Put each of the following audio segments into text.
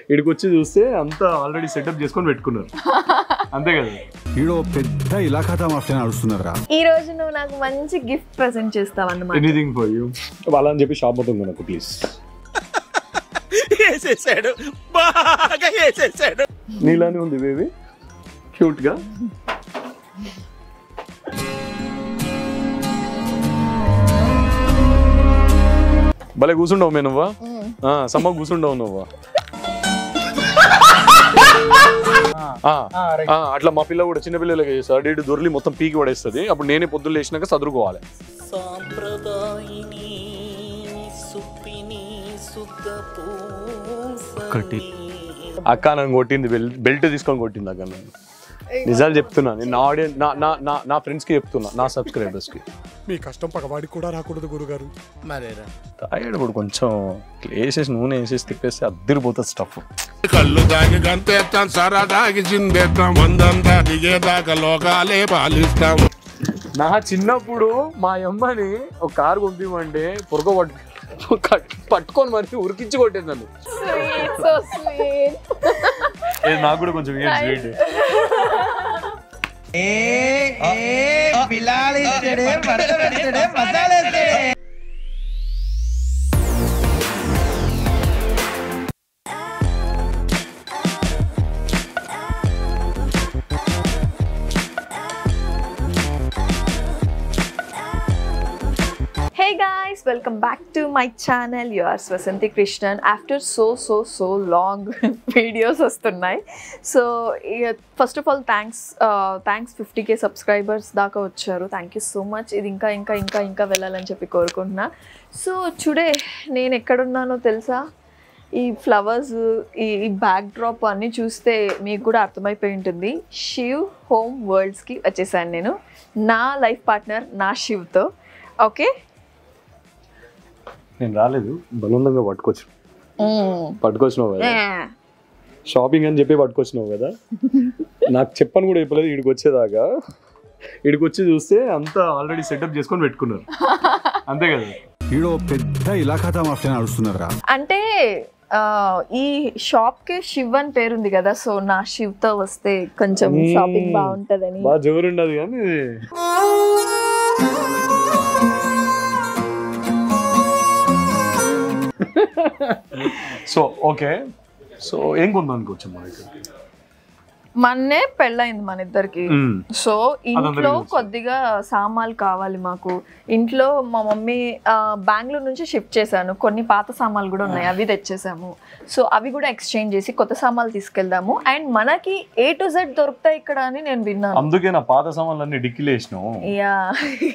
ఇక్కడికి వచ్చి చూస్తే అంతా ఆల్రెడీ సెటప్ చేసుకొని పెట్టుకున్నారు అంతే కదా. ఈడో పెద్ద ఇలాఖాతా మాఫియా నడుస్తున్నారా. ఈ రోజు నువ్వు నాకు మంచి గిఫ్ట్ ప్రెజెంట్ చేస్తావు అన్నమాట. ఎనీథింగ్ ఫర్ యూ అలా అని చెప్పి షాప్ మొత్తం నాకు ప్లీజ్. నీలానే ఉంది బేబీ క్యూట్ గా. భలే కూర్చుండవు మే నువ్వా, సమ్మ కూర్చుండవు నువ్వా. అట్లా మా పిల్ల కూడా చిన్న పిల్లలకి చేస్తాడు, ఇటు దొర్లి మొత్తం పీకి పడేస్తుంది. అప్పుడు నేనే పొద్దున్న లేచినాక చదువుకోవాలి. అక్క నన్ను కొట్టింది, బెల్ట్ తీసుకొని కొట్టింది అక్క నన్ను. నిజాలు చెప్తున్నా నేను, నా ఆడియన్స్ నా ఫ్రెండ్స్ కి చెప్తున్నా, నా సబ్స్క్రైబర్స్ కి. మీ కష్టం పగవాడికి కూడా రాకూడదు గురుగారు. తాగాడు కూడా కొంచెం వేసేసి నూనె వేసేసి తిప్పేస్తే అద్దరిపోతుంది స్టఫ్. కళ్ళు దాగి గంతేస్తాం, సరా దాగి చిందేస్తాం, వందంతా దిగేదాకా లోకాలే పాలిస్తాం. నా చిన్నప్పుడు మా అమ్మని ఒక కారు పంపిమంటే పొరగ పట్టుకొని మరి ఉరికించి కొట్టేది నన్ను. నాకు కూడా కొంచెం Hey guys, welcome back to my channel. You are Swasanti Krishnan. After so long videos వస్తున్నాయి. So first of all thanks 50k subscribers దాకా వచ్చారు. Thank you so much. ఇది ఇంకా వెళ్ళాలని చెప్పి కోరుకుంటున్నా. సో టుడే నేను ఎక్కడున్నానో తెలుసా? ఈ ఫ్లవర్స్, ఈ బ్యాక్ డ్రాప్ అన్నీ చూస్తే మీకు కూడా అర్థమైపోయి ఉంటుంది. శివ్ హోమ్ వరల్డ్స్కి వచ్చేసాను నేను, నా లైఫ్ పార్ట్నర్ నా శివ్తో. ఓకే, నేను రాలేదు, బలవంతంగా పట్టుకొచ్చినావు కదా, షాపింగ్ అని చెప్పి పట్టుకొచ్చినావు కదా. నాకు చెప్పని కూడా చెప్పలేదు ఇక్కడికి వచ్చేదాకా. ఇక్కడికి వచ్చి చూస్తే అంతా ఆల్రెడీ సెటప్ చేసుకొని పెట్టుకున్నారు అంతే కదా. ఈడో పెద్ద ఇలాఖాతా మాఫియా నడుస్తున్నారా. అంటే ఈ షాప్ కి శివ్ అని పేరుంది కదా, సో నా శివ్ తో వస్తే కొంచెం షాపింగ్ బాగుంటదని. బాగా జోరు ఉండదు కానీ. సో ఓకే, సో ఏం కొందాం అనుకోవచ్చు మనకి. మొన్నే పెళ్ళయింది మన ఇద్దరికి. సో ఇంట్లో కొద్దిగా సామాన్లు కావాలి మాకు. ఇంట్లో మా మమ్మీ బెంగళూరు నుంచి షిఫ్ట్ చేశాను, కొన్ని పాత సామాన్లు కూడా ఉన్నాయి, అవి తెచ్చేసాము. సో అవి కూడా ఎక్స్చేంజ్ చేసి కొత్త సామాన్లు తీసుకెళ్దాము. అండ్ మనకి A to Z దొరుకుతాయి ఇక్కడ అని నేను విన్నాను. అందుకే నా పాత సామాన్లు అన్ని డిక్కీలో వేసినావు.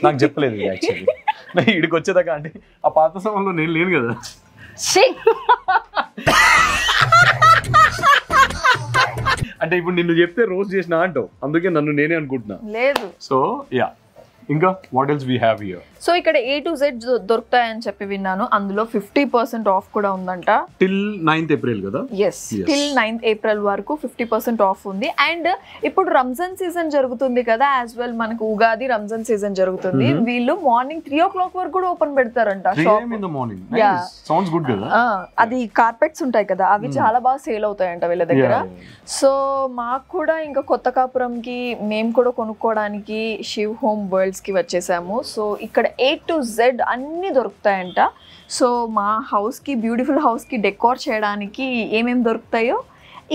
నాకు చెప్పలేదు యాక్చువల్లీ. ఇక్కడికి వచ్చేదాకా అంటే ఆ పాత సామాన్లో నేను లేను కదా. అంటే ఇప్పుడు నిన్ను చెప్తే రోజు చేసినా అంటావు, అందుకే నన్ను నేనే అనుకుంటున్నా. లేదు. సో యా, ఇంకా what else we have here? So ఇక్కడ A to Z దొరుకుతాయని చెప్పి విన్నాను. అందులో 50% ఆఫ్ కూడా ఉందంట. టిల్ 9th April కదా? yes till 9th April వరకు 50% ఆఫ్ ఉంది. అండ్ ఇప్పుడు రంజాన్ సీజన్ జరుగుతుంది కదా, యాజ్ వెల్ మనకు ఉగాది రంజాన్ సీజన్ జరుగుతుంది. వీళ్ళు మార్నింగ్ 3 o'clock వరకు కూడా ఓపెన్ పెడతారంట షాప్. సౌండ్స్ గుడ్ కదా. అది కార్పెట్స్ ఉంటాయి కదా, అవి చాలా బాగా సేల్ అవుతాయంట వీళ్ళ దగ్గర. సో మాకు కూడా ఇంకా కొత్త కాపురంకి మేము కూడా కొనుక్కోవడానికి శివ్ హోమ్ వరల్డ్స్ కి వచ్చేసాము. సో ఇక్కడ A to Z అన్నీ దొరుకుతాయంట. సో మా హౌస్కి, బ్యూటిఫుల్ హౌస్కి డెకోర్ చేయడానికి ఏమేమి దొరుకుతాయో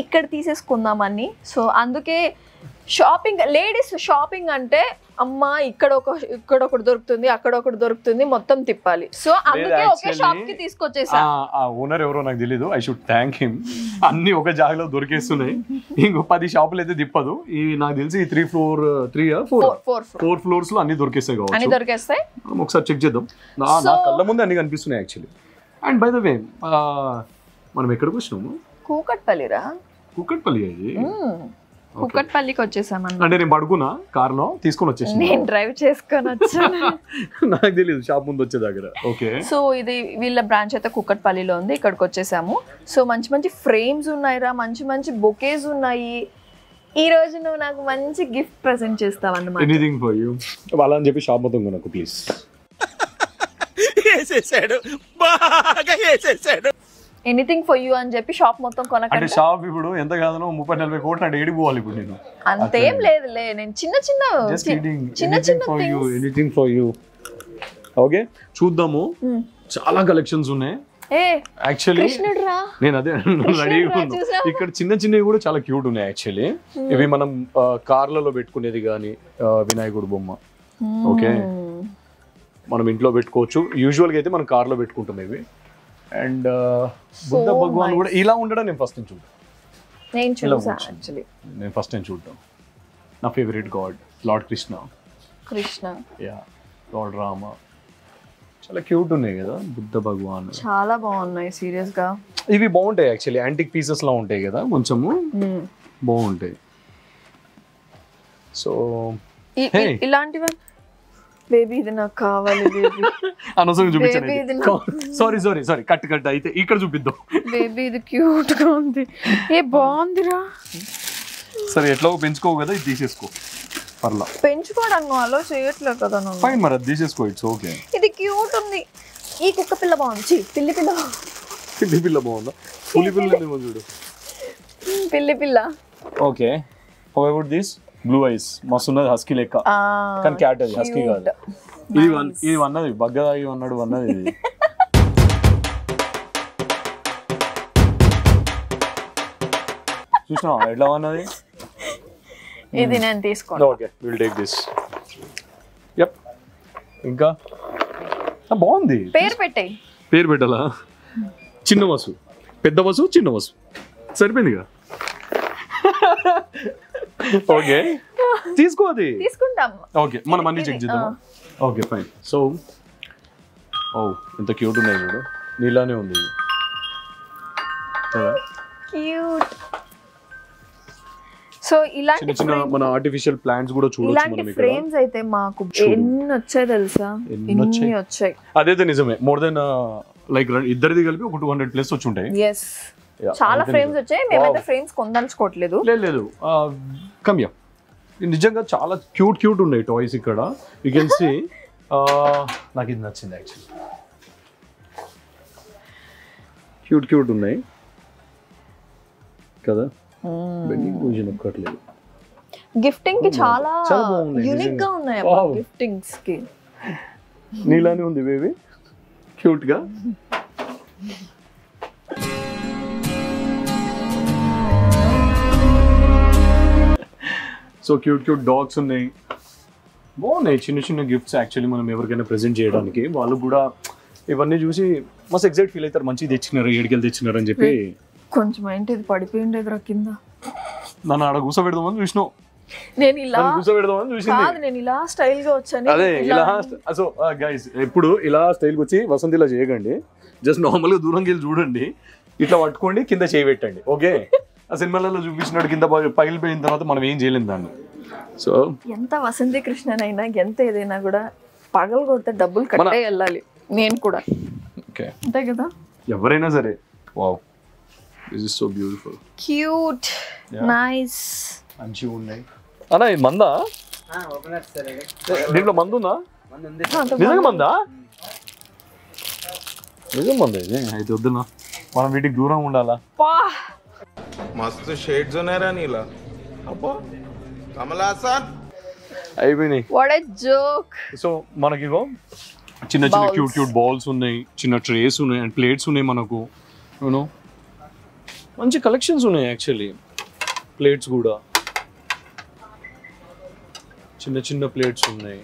ఇక్కడ తీసేసుకుందామని. సో అందుకే షాపింగ్, లేడీస్ షాపింగ్ అంటే అమ్మ ఇక్కడ ఒకటి దొరుకుతుంది, అక్కడ ఒకటి దొరుకుతుంది, మొత్తం తిప్పాలి. సో అందుకే ఒకే షాప్ కి తీసుకొచ్చేసా. ఆ ఓనర్ ఎవరో నాకు తెలీదు, ఐ షుడ్ థ్యాంక్ హిమ్. అన్ని ఒక జాగాలో దొరికేస్తున్నాయి, ఇంకో 10 షాపులు అయితే తిప్పదు. ఇవి నాకు తెలిసి 4 ఫ్లోర్స్ లో అన్ని దొరికేస్తాయి కావచ్చు. అన్ని దొరికేస్తాయి, ఒకసారి చెక్ చేద్దాం. నా కళ్ళ ముందే అన్ని కనిపిస్తున్నాయి actually. And by the way మనం ఎక్కడికి వచ్చినాము? కూకట్పల్లిరా. కూకట్పల్లి అది. కూకట్పల్లికి వచ్చేసామన్న. అంటే నేను పడుకున్నా కార్లో తీసుకొని వచ్చేసి, నేను డ్రైవ్ చేసుకొని వచ్చాను. నాకు తెలియదు షాప్ ముందు వచ్చే దగ్గర. ఓకే, సో ఇది వీళ్ళ బ్రాంచ్ అయితే కూకట్పల్లిలో ఉంది, ఇక్కడికి వచ్చేసాము. సో మంచి మంచి ఫ్రేమ్స్ ఉన్నాయిరా, మంచి మంచి బొకేస్ ఉన్నాయి. ఈ రోజు నువ్వు నాకు మంచి గిఫ్ట్ ప్రెజెంట్ చేస్తావు అన్నమాట. ఎనీథింగ్ ఫర్ యూ అలా అని చెప్పి షాప్ మొత్తం కొనకు ప్లీజ్. ఎనీథింగ్ ఫర్ యూ అని చెప్పి షాప్ మొత్తం అంటే కొనకండి. షాప్ ఇప్పుడు ఎంత కాదనో 30-40 కోట్లు అంటే ఏడికి పోవాలి ఇప్పుడు నేను. అంతేం లేదులే, నేను చిన్న చిన్న జస్ట్ కిడింగ్. చిన్న anything for you, anything for you. Okay చూద్దాము. చాలా కలెక్షన్స్ ఉన్నాయి యాక్చువల్లీ. కృష్ణుడు రా, నేను అదే రెడీగా ఉన్నా. ఇక్కడ చిన్న చిన్నవి కూడా చాలా క్యూట్ ఉన్నాయి యాక్చువల్లీ. ఇవి మనం కార్లలో పెట్టుకునేది కానీ వినాయకుడు బొమ్మ. ఓకే మనం ఇంట్లో పెట్టుకోవచ్చు. యూజువల్గా అయితే మనం కార్లో పెట్టుకుంటాం ఇవి. అండ్ బుద్ధ భగవాన్ కూడా ఇలా ఉండడం నేను ఫస్ట్ టైం చూద్దాం. నేను చూసాను యాక్చువల్లీ. నేను ఫస్ట్ టైం చూద్దాం. నా favourite God lord Krishna, yeah lord Rama. చాలా క్యూట్ ఉన్నాయి కదా బుద్ధ భగవాన్. చాలా బాగున్నాయి సీరియస్ గా. ఇవి బాగుంటాయి యాక్చువల్లీ, యాంటిక్ పీసెస్ లా ఉంటాయి కదా, కొంచెము బాగుంటాయి. సో ఇలాంటివి బేబీ ఇది నాకు కావాలి బేబీ. అనవసరంగా చూపించాను. సారీ కట్ అయితే ఇక్కడ చూపిద్దాం. బేబీ ఇది క్యూట్ గా ఉంది. బాగుందిరా. సరే ఎట్లా పెంచుకోవు కదా, ఇది తీసేసుకో పర్లా. పెంచుకోవడానికి అలో చేయట్లేదు కదా నన్ను. ఫైన్ మరి అది తీసేసుకో, ఇట్స్ ఓకే. ఇది క్యూట్ ఉంది. ఈ కుక్క పిల్ల బాగుంది. పిల్లి పిల్ల బాగుందా? పులి పిల్ల చూడు. పిల్ల okay. How about this blue ice? మస్తు ఉన్నది, హస్కీ లెక్క. కానీ క్యాట్ అది, హస్కీ కాదు. ఇది అన్నది బగ్గదాగి అన్నాడు అన్నది ఇది. చూసినావా ఎట్లా అన్నది? ఇది నేను తీసుకోండి. Okay will take this. Yup. ఇంకా బాగుంది. పేరు పెట్టేయి. పేరు పెట్టాలా? చిన్న వసు, పెద్ద వసు, చిన్న వసు సరిపోయిందిగా. ఓకే తీసుకో, అది తీసుకుంటాం. ఓకే మనం అన్ని చెక్ చేద్దాం. Okay fine. సో ఓ ఎంత క్యూట్ ఉన్నాయి చూడు, నీలానే ఉంది క్యూట్. సో ఇలాంటి చిన్న చిన్న మన ఆర్టిఫిషియల్ ప్లాంట్స్ కూడా చూడొచ్చు ఇలాంటి మనం ఇక్కడ. ఫ్రేమ్స్ అయితే మాకు ఎన్ని వచ్చాయి తెలుసా? ఎన్ని వచ్చాయి. అదైతే నిజమే. మోర్ దెన్ లైక్ ఇద్దరిది కలిపి ఒక 200+ వచ్చి ఉంటాయి. yes చాలా ఫ్రేమ్స్ వచ్చాయి. మేమైతే ఫ్రేమ్స్ కొందలుచుకోవట్లేదు. లేదు కమ్యా. నిజంగా చాలా క్యూట్ ఉన్నాయి టాయ్స్ ఇక్కడ. You can see. నాకు ఇది నచ్చింది యాక్చువల్లీ. క్యూట్ ఉన్నాయి కదా. Bending position ఒక్కట్లేదు. గిఫ్టింగ్ కి చాలా బాగున్నాయి, యూనిక్ గా ఉన్నాయి గిఫ్టింగ్స్ కి. నీలానే ఉంది బేబీ క్యూట్ గా. సో క్యూట్ డాగ్స్ ఉన్నాయి, బాగున్నాయి. చిన్న గిఫ్ట్స్ యాక్చువల్లీ మనం ఎవరికైనా ప్రెజెంట్ చేయడానికి. వాళ్ళు కూడా ఇవన్నీ చూసి మస్తు ఎగ్జైట్ ఫీల్ అవుతారు. మంచిగా తెచ్చినారు, ఏడికెళ్ళి తెచ్చినారు అని చెప్పి. కొంచెం ఏంటి ఇది పడిపోయింది ఎదురు కింద. నన్ను ఆడ కూర్చోబెడదామని చూసినావు. నేను ఇలా కూర్చోబెడదామని చూసింది. నేను ఇలా స్టైల్ గా వచ్చాను. అదే ఇలా. సో గైస్ ఎప్పుడు ఇలా స్టైల్కి వచ్చి వసంతిలా చేయకండి. జస్ట్ నార్మల్గా దూరంకి వెళ్ళి చూడండి, ఇట్లా పట్టుకోండి, కింద చేయి పెట్టండి. ఓకే ఆ సినిమాలలో చూపించినట్టు కింద పగిలిపోయిన తర్వాత మనం ఏం చేయలేము దాన్ని. సో ఎంత వసంతి కృష్ణనైనా ఎంత ఏదైనా కూడా పగలు కొడితే డబ్బులు కట్టే వెళ్ళాలి. నేను కూడా ఓకే అంతే కదా. ఎవరైనా సరే. Wow this is so beautiful, cute, nice. మంచిగా ఉన్నాయి. అన్నా ఇది మందా? దీంట్లో మందు ఉందా? నిజంగా మందా? నిజం మంది ఇది అయితే వద్దునా, మనం వీటికి దూరం ఉండాలా. मस्त शेड्स ఉన్నాయరా నీలా. అబ్బా కమలాసన్ అయిపోయినాయి. What a joke. సో మనకి చిన్న క్యూట్ బౌల్స్ ఉన్నాయి, చిన్న ట్రేస్ ఉన్నాయి, అండ్ ప్లేట్స్ ఉన్నాయి. మనకు యూనో మంచి కలెక్షన్స్ ఉన్నాయి యాక్చువల్లీ. ప్లేట్స్ కూడా చిన్న ప్లేట్స్ ఉన్నాయి,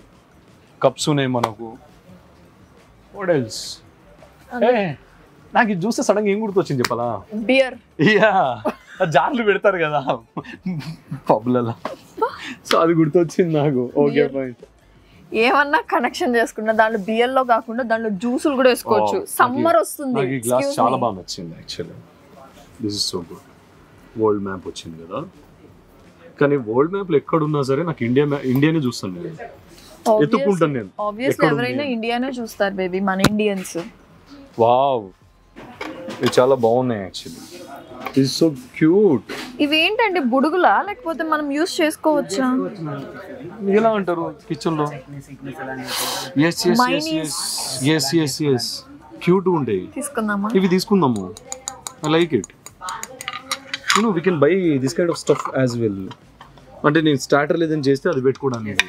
కప్స్ ఉన్నాయి మనకు. What else? నాకు ఇది చూస్తే సడన్గా ఏం గుర్తొచ్చింది చెప్పాలా? బియర్. యా జార్లు పెడతారు కదా పబ్లలో, సో అది గుర్తొచ్చింది నాకు. Okay fine. ఏమన్నా కనెక్షన్ చేసుకున్నా దాంట్లో బియర్ లో కాకుండా దాంట్లో జ్యూసులు కూడా వేసుకోవచ్చు. సమ్మర్ వస్తుంది. నాకు ఈ గ్లాస్ చాలా బాగా నచ్చింది actually. This is so good. World map వచ్చింది కదా, కానీ వరల్డ్ మ్యాప్లో ఎక్కడున్నా సరే నాకు ఇండియానే చూస్తాను నేను, ఎత్తుకుంటాను నేను. ఆబ్వియస్లీ ఎవరైనా ఇండియానే చూస్తారు బేబీ, మన ఇండియన్స్. వావ్ ఇది చాలా బాగున్నాయి యాక్చువల్లీ. It's so cute. ఇవేంటంటే బుడుగులా లేకపోతే మనం యూస్ చేసుకోవచ్చా? ఎలా అంటారు కిచెన్ లో? yes క్యూట్ ఉంటాయి. తీసుకుందామా? ఇవి తీసుకుందాము. I like it. We can buy this kind of stuff as well. అంటే నేను స్టార్టర్ లేదని చేస్తే అది పెట్టుకోవడానికి.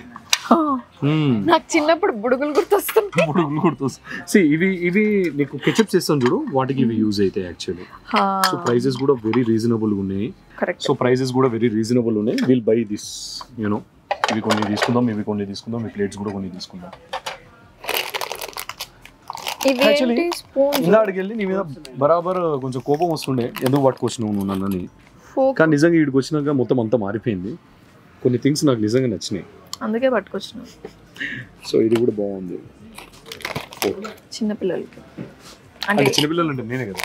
నాకు చిన్నప్పుడు బుడుగులు గుర్తొస్తున్నాయి. బుడుగులు గుర్తొస్తాయి. ఇవి నీకు కెచప్స్ ఇస్తాను చూడు, వాటికి ఇవి యూజ్ అవుతాయి యాక్చువల్లీ. సో ప్రైజెస్ కూడా వెరీ రీజనబుల్ ఉన్నాయి. Will buy this you know. ఇవి కొన్ని తీసుకుందాం, ఈ ప్లేట్స్ కూడా కొన్ని తీసుకుందాం. ఇందాడికి వెళ్ళి నీ మీద బరాబర్ కొంచెం కోపం వస్తుండే, ఎందుకు పట్టుకొచ్చినావు నువ్వు నన్నని. కానీ నిజంగా వీడికి వచ్చినాక మొత్తం అంతా మారిపోయింది. కొన్ని థింగ్స్ నాకు నిజంగా నచ్చినాయి, అందుకే పట్టుకొచ్చినావు. సో ఇది కూడా బాగుంది చిన్నపిల్లలకి. అంటే చిన్నపిల్లలు అంటే నేనే కదా.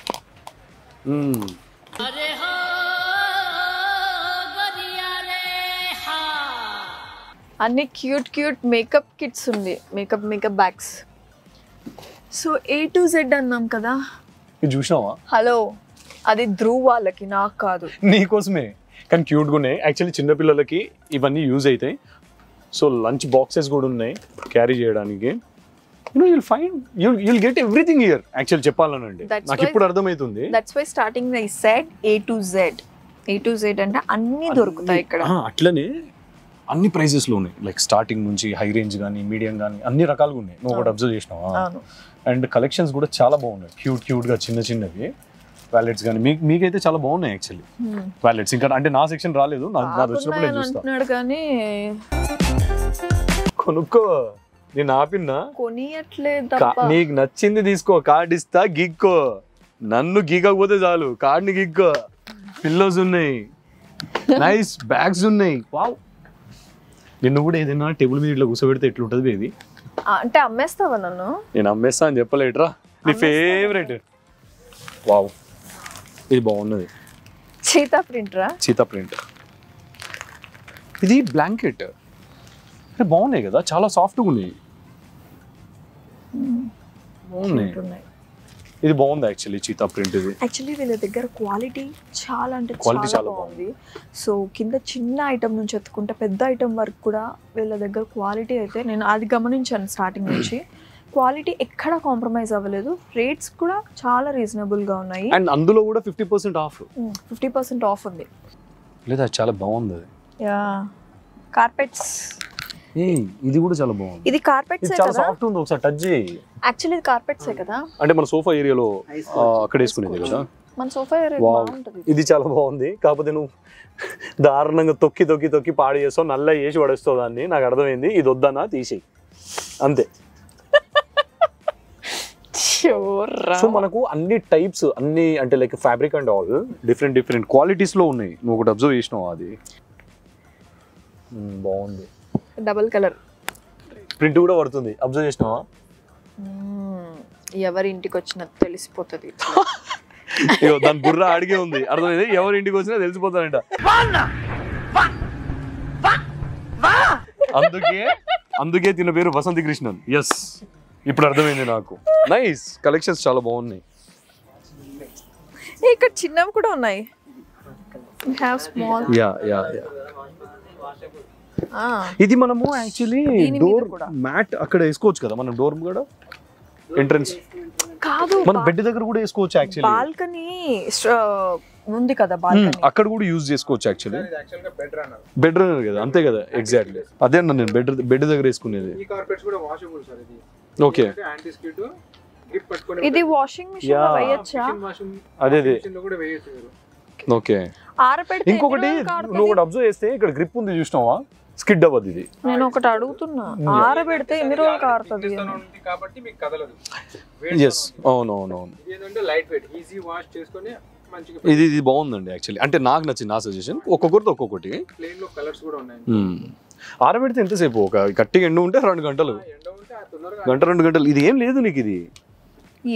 అన్ని క్యూట్ మేకప్ కిట్స్ ఉంది, makeup bags. So A to Z అన్నాం కదా. ఇది చూసినావా? హలో, అది ధ్రువ్ వాళ్ళకి, నాకు కాదు. నీకోసమే, కానీ క్యూట్గా ఉన్నాయి యాక్చువల్లీ. చిన్నపిల్లలకి ఇవన్నీ యూజ్ అవుతాయి. సో లంచ్ బాక్సెస్ కూడా ఉన్నాయి క్యారీ చేయడానికి. you'll get everything here actually చెప్పాలనండి. నాకు ఇప్పుడు అర్థమవుతుంది. That's why starting I said A to Z అంటే అన్ని దొరుకుతాయి ఇక్కడ. అట్లనే అన్ని ప్రైజెస్ లో ఉన్నాయి, లైక్ స్టార్టింగ్ నుంచి హై రేంజ్ కానీ మీడియం కానీ అన్ని రకాలుగా ఉన్నాయి. నువ్వు ఒకటి అబ్జర్వ్ చేసినావా? అండ్ కలెక్షన్స్ కూడా చాలా బాగున్నాయి, క్యూట్ గా చిన్నవి వ్యాలెట్స్ కానీ. మీకైతే చాలా బాగున్నాయి యాక్చువల్లీ వ్యాలెట్స్. ఇంకా అంటే నా సెక్షన్ రాలేదు, నాది వచ్చినప్పుడు నేను చూస్తాను. కానీ కొనుక్కో, నేను ఆపిన్నా. కొనియట్లేదు. నీకు నచ్చింది తీసుకో, కార్డ్ ఇస్తా, గిక్కో. నన్ను గీకపోతే చాలు, కార్డ్ని గిక్కో. పిల్లోస్ ఉన్నాయి, నైస్ బ్యాగ్స్ ఉన్నాయి. వావ్. నిన్ను కూడా ఏదైనా టేబుల్ మీద ఇట్లా కూర్చోబెడితే ఎట్లుంటది బేబీ? అంటే అమ్మేస్తావా నన్ను? నేను అమ్మేస్తా అని చెప్పలేట్రా. నీ ఫేవరెట్. వావ్, ఇది బాగున్నది. Cheetah print. ఇది బ్లాంకెట్ బాగున్నాయి కదా, చాలా సాఫ్ట్గా ఉన్నాయి. బాగున్నాయి. ఇది బాగుంది యాక్చువల్లీ చీతా ప్రింట్. ఇది యాక్చువల్లీ వీళ్ళ దగ్గర క్వాలిటీ చాలా బాగుంది. సో కింద చిన్న ఐటమ్ నుంచి ఎత్తుకుంటే పెద్ద ఐటమ్ వరకు కూడా వీళ్ళ దగ్గర క్వాలిటీ అయితే నేను అది గమనించాను స్టార్టింగ్ నుంచి. క్వాలిటీ ఎక్కడ కాంప్రమైజ్ అవ్వలేదు, రేట్స్ కూడా చాలా రీజనబుల్గా ఉన్నాయి. అండ్ అందులో కూడా 50% ఆఫ్. 50% ఆఫ్ ఉంది. లేదా చాలా బాగుంది అది. Yeah, carpets. ఇది కూడా చాలా బాగుంది. ఇది కార్పెట్స్ చాలా సాఫ్ట్ ఉంది, ఒకసారి టచ్ చేయి. యాక్చువల్లీ ఇది కార్పెట్సే కదా, అంటే మన సోఫా ఏరియాలో అక్కడ వేసుకునేది కదా. మన సోఫా ఏరియా బాగుంటుంది. ఇది చాలా బాగుంది, కాకపోతే నువ్వు దారుణంగా తొక్కి పాడు చేస్తావు, నల్ల వేసి పడేస్తావు దాన్ని. నాకు అర్థమైంది, ఇది వద్దనా తీసేయి అంతే. సో మనకు అన్ని టైప్స్, అన్ని అంటే like fabric and all different qualities లో ఉన్నాయి. నువ్వు ఒకటి అబ్జర్వ్ చేసినావు, అది బాగుంది. డబుల్ కలర్ ప్రింట్ కూడా పడుతుంది, అబ్జర్వ్ చేసినావా? ఎవరి ఇంటికి వచ్చినా తెలిసిపోతుంది. దాని బుర్ర అడిగే ఉంది, అర్థమైంది. ఎవరి ఇంటికి వచ్చినా తెలిసిపోతాడంట. అందుకే తిన పేరు వసంతి కృష్ణన్. ఎస్, ఇప్పుడు అర్థమైంది నాకు. నైస్ కలెక్షన్స్ చాలా బాగున్నాయి. ఇక్కడ చిన్నవి కూడా ఉన్నాయి. ఇది మనము యాక్చువల్లీ డోర్ మ్యాట్ అక్కడ వేసుకోవచ్చు కదా, మనం డోర్ కూడా ఎంట్రన్స్ కాదు, మన బెడ్ దగ్గర కూడా వేసుకోవచ్చు. యాక్చువల్లీ బాల్కనీ ఉంది కదా, బాల్కనీ అక్కడ కూడా యూజ్ చేసుకోవచ్చు. యాక్చువల్లీ బెడ్ రన్నర్ కదా, అంతే కదా. ఎగ్జాక్ట్లీ అదే అన్న నేను బెడ్ దగ్గర వేసుకునేది. ఓకే, ఇది వాషింగ్ మిషన్ లో వేయొచ్చా? అదే ఓకే. ఇంకొకటి నువ్వు ఒకటి అబ్జర్వ్ చేస్తే ఇక్కడ గ్రిప్ ఉంది, చూసినావా? స్కిడ్ అవ్వదు ఇది. నేను ఒకటి అడుగుతున్నా, ఆరబెడితే ఎన్ని రోజులు కారుతుంది? అవునవును, ఇది బాగుందండి యాక్చువల్లీ. అంటే నాకు నచ్చింది, నా సజెషన్. ఒక్కొక్కరితో ఒక్కొక్కటి. ఆరబెడితే ఎంతసేపు? ఒక గట్టిగా ఎండు ఉంటే 2 గంటలు, 2 గంటలు. ఇది ఏం లేదు నీకు, ఇది